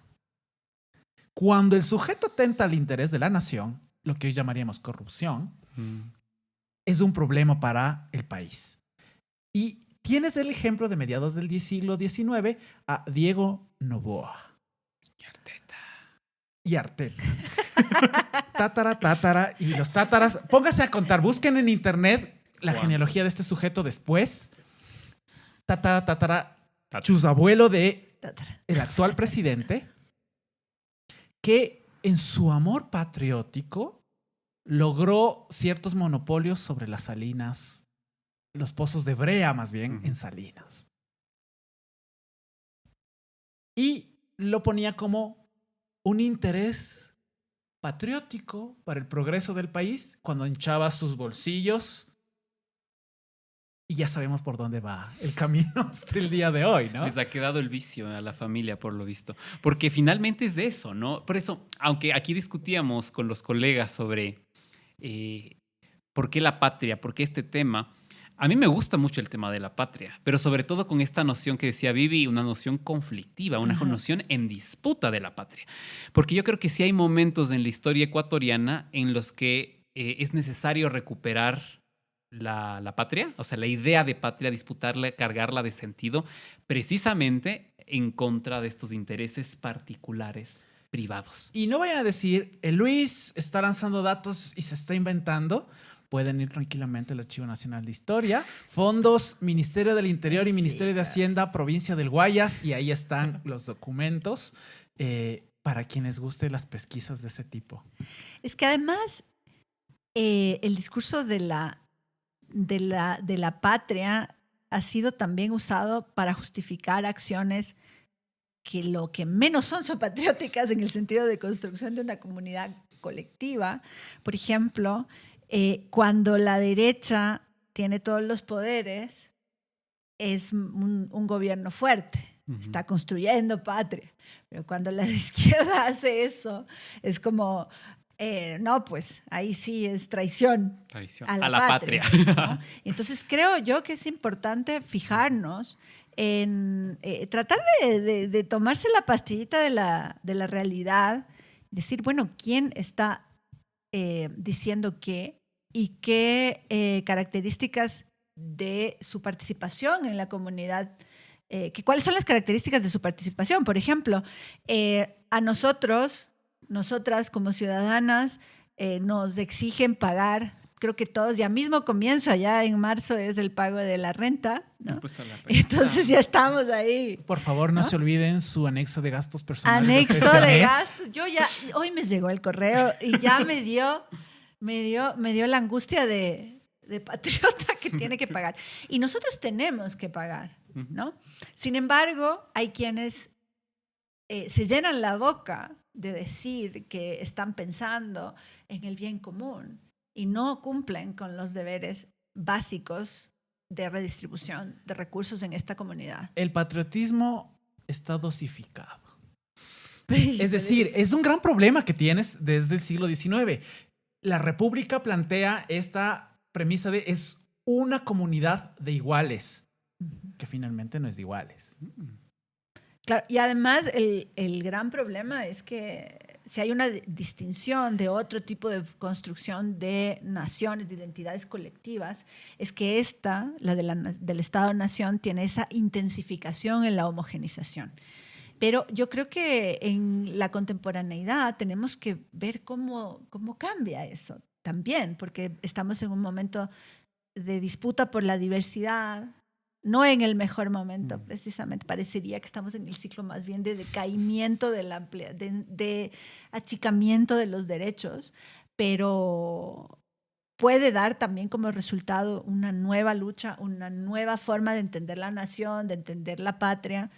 Cuando el sujeto atenta al interés de la nación, lo que hoy llamaríamos corrupción, es un problema para el país. Y tienes el ejemplo de mediados del siglo XIX a Diego Noboa. Y Arteta. Tátara. Y los tátaras. Póngase a contar. Busquen en internet la genealogía de este sujeto después. Tátara. Chusabuelo de el actual presidente. Que en su amor patriótico logró ciertos monopolios sobre las salinas. Los pozos de brea, más bien, en Salinas. Y lo ponía como un interés patriótico para el progreso del país cuando hinchaba sus bolsillos. Y ya sabemos por dónde va el camino hasta el día de hoy, ¿no? Les ha quedado el vicio a la familia, por lo visto. Porque finalmente es de eso, ¿no? Por eso, aunque aquí discutíamos con los colegas sobre por qué la patria, por qué este tema, a mí me gusta mucho el tema de la patria, pero sobre todo con esta noción que decía Vivi, una noción conflictiva, una noción en disputa de la patria. Porque yo creo que sí hay momentos en la historia ecuatoriana en los que es necesario recuperar la patria, o sea, la idea de patria, disputarla, cargarla de sentido, precisamente en contra de estos intereses particulares privados. Y no vayan a decir, Luis está lanzando datos y se está inventando. Pueden ir tranquilamente al Archivo Nacional de Historia, fondos, Ministerio del Interior y Ministerio de Hacienda, provincia del Guayas, y ahí están los documentos para quienes guste las pesquisas de ese tipo. Es que además el discurso de la patria ha sido también usado para justificar acciones que lo que menos son patrióticas en el sentido de construcción de una comunidad colectiva. Por ejemplo, cuando la derecha tiene todos los poderes, es un gobierno fuerte, está construyendo patria. Pero cuando la izquierda hace eso, es como, no, pues ahí sí es traición a la patria, ¿no? Entonces creo yo que es importante fijarnos en tratar de tomarse la pastillita de la realidad, decir, bueno, ¿quién está diciendo qué? Y qué características de su participación en la comunidad, cuáles son las características de su participación. Por ejemplo, a nosotras como ciudadanas nos exigen pagar, creo que todos, ya mismo comienza, ya en marzo es el pago de la renta, ¿no? Entonces ya estamos ahí. Por favor, no se olviden su anexo de gastos personales. Anexo de gastos. Hoy me llegó el correo y ya me dio la angustia de patriota que tiene que pagar. Y nosotros tenemos que pagar, ¿no? Sin embargo, hay quienes se llenan la boca de decir que están pensando en el bien común y no cumplen con los deberes básicos de redistribución de recursos en esta comunidad. El patriotismo está dosificado. Es decir, es un gran problema que tienes desde el siglo XIX. La República plantea esta premisa de es una comunidad de iguales, que finalmente no es de iguales. Claro, y además el gran problema es que si hay una distinción de otro tipo de construcción de naciones, de identidades colectivas, es que esta, la del Estado-Nación, tiene esa intensificación en la homogenización. Pero yo creo que en la contemporaneidad tenemos que ver cómo cambia eso también, porque estamos en un momento de disputa por la diversidad, no en el mejor momento, precisamente. Parecería que estamos en el ciclo más bien de decaimiento, de achicamiento de los derechos, pero puede dar también como resultado una nueva lucha, una nueva forma de entender la nación, de entender la patria,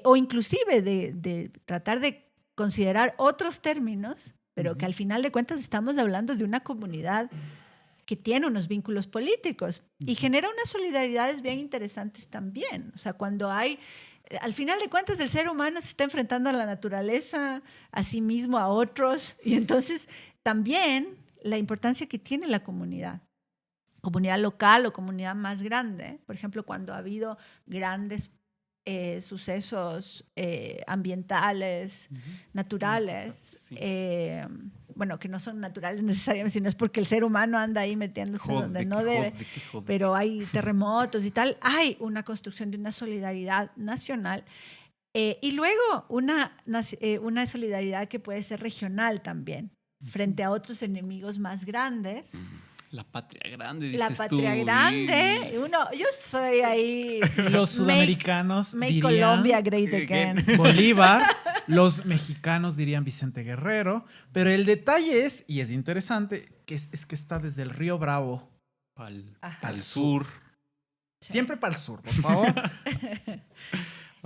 o inclusive de tratar de considerar otros términos, pero que al final de cuentas estamos hablando de una comunidad que tiene unos vínculos políticos y genera unas solidaridades bien interesantes también. O sea, cuando hay, al final de cuentas, el ser humano se está enfrentando a la naturaleza, a sí mismo, a otros, y entonces también la importancia que tiene la comunidad local o comunidad más grande. Por ejemplo, cuando ha habido grandes sucesos ambientales, naturales, sí. Bueno, que no son naturales necesariamente, sino es porque el ser humano anda ahí metiéndose donde no debe, pero hay terremotos y tal, hay una construcción de una solidaridad nacional Y luego una solidaridad que puede ser regional también, frente a otros enemigos más grandes. La patria grande, La dices patria tú. grande. Yo soy ahí. Los sudamericanos Make dirían Colombia great again. Bolívar, los mexicanos dirían Vicente Guerrero, pero el detalle es, y es interesante, que es que está desde el río Bravo Ajá. al sur. Sí. siempre para el sur, por favor.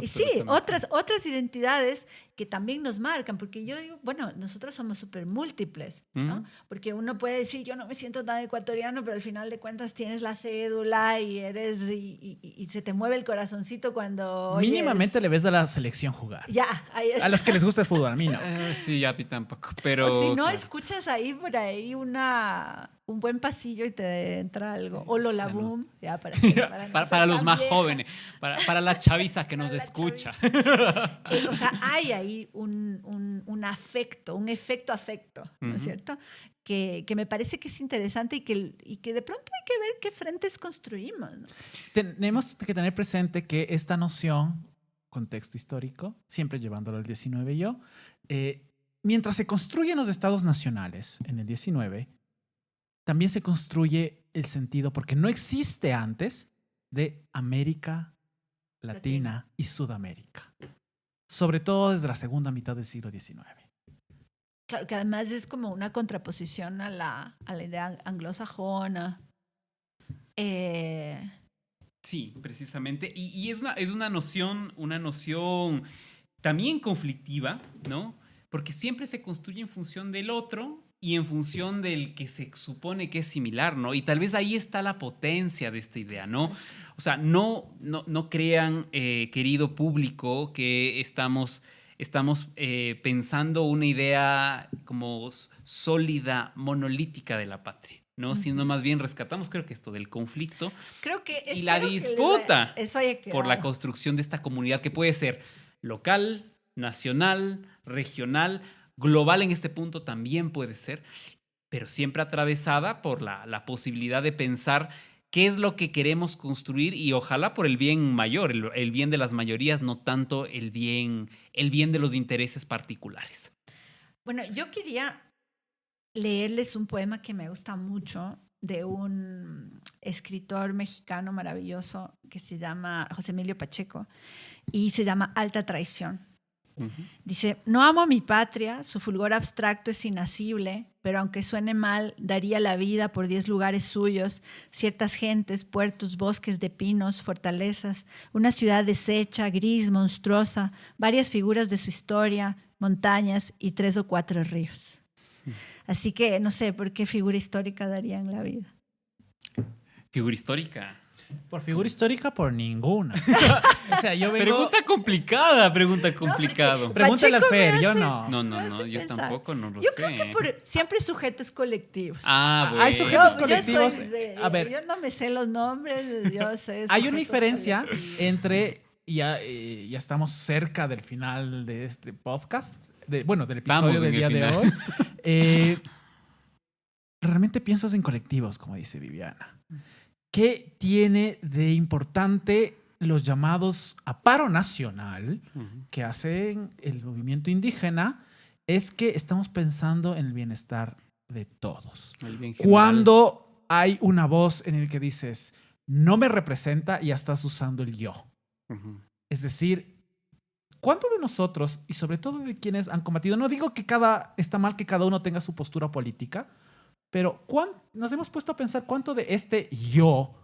Y sí, otras identidades que también nos marcan, porque yo digo, bueno, nosotros somos súper múltiples, ¿no? Porque uno puede decir, yo no me siento tan ecuatoriano, pero al final de cuentas tienes la cédula y se te mueve el corazoncito cuando Mínimamente oyes... le ves a la selección jugar. Ya, ahí está. A los que les gusta el fútbol, a mí no. Sí, a mí tampoco, pero... O si no, claro. escuchas ahí por ahí un buen pasillo y te entra algo. O Lola Boom, ya para los más vieja. jóvenes, para la chaviza que nos Para la escucha. O sea, hay ahí un afecto, un efecto afecto, ¿no es cierto? Que me parece que es interesante y que de pronto hay que ver qué frentes construimos, ¿no? Tenemos que tener presente que esta noción, contexto histórico, siempre llevándolo al 19 yo, mientras se construyen los estados nacionales en el 19, también se construye el sentido, porque no existe antes, de América Latina y Sudamérica. Sobre todo desde la segunda mitad del siglo XIX. Claro, que además es como una contraposición a la idea anglosajona. Sí, precisamente. Y es una noción también conflictiva, ¿no? Porque siempre se construye en función del otro y en función del que se supone que es similar, ¿no? Y tal vez ahí está la potencia de esta idea, ¿no? O sea, no crean, querido público, que estamos pensando una idea como sólida, monolítica de la patria, ¿no? Sino más bien rescatamos, creo que esto del conflicto y la disputa por la construcción de esta comunidad que puede ser local, nacional, regional, global en este punto también puede ser, pero siempre atravesada por la posibilidad de pensar qué es lo que queremos construir y ojalá por el bien mayor, el bien de las mayorías, no tanto el bien de los intereses particulares. Bueno, yo quería leerles un poema que me gusta mucho de un escritor mexicano maravilloso que se llama José Emilio Pacheco y se llama Alta Traición. Dice, no amo a mi patria, su fulgor abstracto es inacible, pero aunque suene mal, daría la vida por 10 lugares suyos, ciertas gentes, puertos, bosques de pinos, fortalezas, una ciudad deshecha, gris, monstruosa, varias figuras de su historia, montañas y 3 o 4 ríos. Así que no sé por qué figura histórica darían la vida. Figura histórica. Por figura histórica, por ninguna. O sea, yo vengo... Pregunta complicada. Pregúntale a Fer, yo no. No, yo tampoco no lo sé. Yo creo que siempre sujetos colectivos. Bueno. Hay sujetos colectivos. A ver, yo no me sé los nombres, yo sé. Hay una diferencia entre, ya estamos cerca del final de este podcast, del episodio del día de hoy. Realmente piensas en colectivos, como dice Viviana. ¿Qué tiene de importante los llamados a paro nacional que hacen el movimiento indígena? Es que estamos pensando en el bienestar de todos. Cuando hay una voz en el que dices, no me representa, ya estás usando el yo. Es decir, ¿cuánto de nosotros, y sobre todo de quienes han combatido, no digo que está mal que cada uno tenga su postura política, pero nos hemos puesto a pensar cuánto de este yo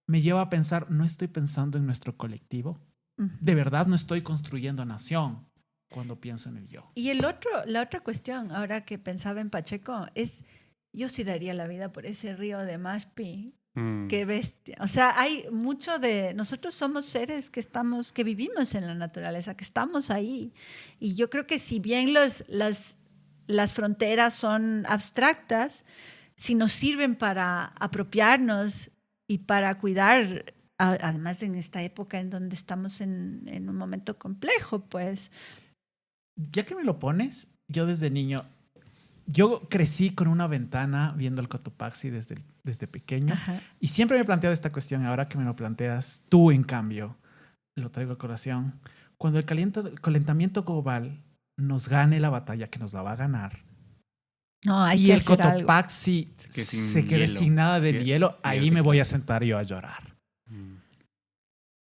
me lleva a pensar, no estoy pensando en nuestro colectivo? De verdad no estoy construyendo nación cuando pienso en el yo. Y la otra cuestión, ahora que pensaba en Pacheco, es, yo sí daría la vida por ese río de Mashpi. Qué bestia. O sea, hay mucho de... Nosotros somos seres que vivimos en la naturaleza, que estamos ahí. Y yo creo que si bien las fronteras son abstractas, si nos sirven para apropiarnos y para cuidar, además en esta época en donde estamos en un momento complejo, pues. Ya que me lo pones, yo desde niño, yo crecí con una ventana viendo el Cotopaxi desde pequeño. Ajá. Y siempre me he planteado esta cuestión, ahora que me lo planteas tú, en cambio, lo traigo a colación. cuando el calentamiento global nos gane la batalla, que nos la va a ganar, No, hay y que el hacer algo. Cotopaxi se quede hielo. sin nada de hielo, ahí Hielo. me voy a sentar yo a llorar.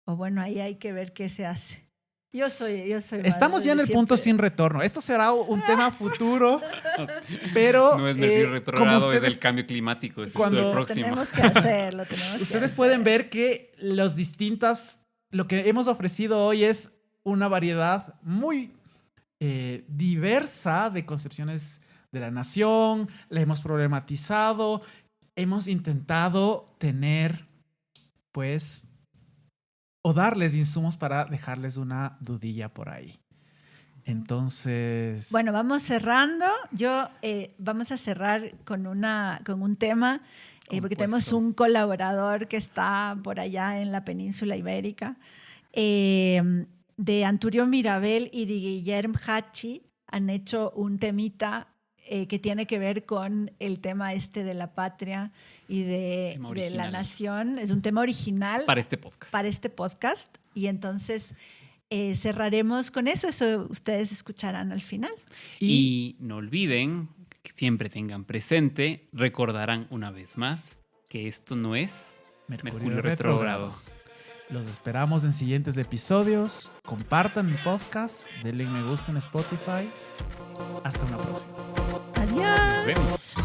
O bueno, ahí hay que ver qué se hace. Yo soy Estamos ya en el punto sin retorno. Esto será un tema futuro, pero No es Mercurio como retrógrado, ustedes, es el cambio climático. Es cuando- el Lo próximo. tenemos que hacer, lo tenemos que ustedes hacer. pueden ver que lo que hemos ofrecido hoy es una variedad muy diversa de concepciones de la nación, la hemos problematizado, hemos intentado tener, pues, o darles insumos para dejarles una dudilla por ahí. Entonces... Bueno, vamos cerrando. Vamos a cerrar con un tema, porque tenemos Compuesto. un colaborador que está por allá en la península ibérica, de Anturio Mirabel y de Guillermo Hachi. Han hecho un temita que tiene que ver con el tema de la patria y de Tema la original. nación. Es un tema original Para este podcast. y entonces cerraremos con eso. Eso ustedes escucharán al final. Y no olviden que siempre tengan presente, recordarán una vez más que esto no es Mercurio retrógrado. Los esperamos en siguientes episodios. Compartan el podcast, denle me gusta en Spotify. Hasta una próxima. Adiós. Nos vemos.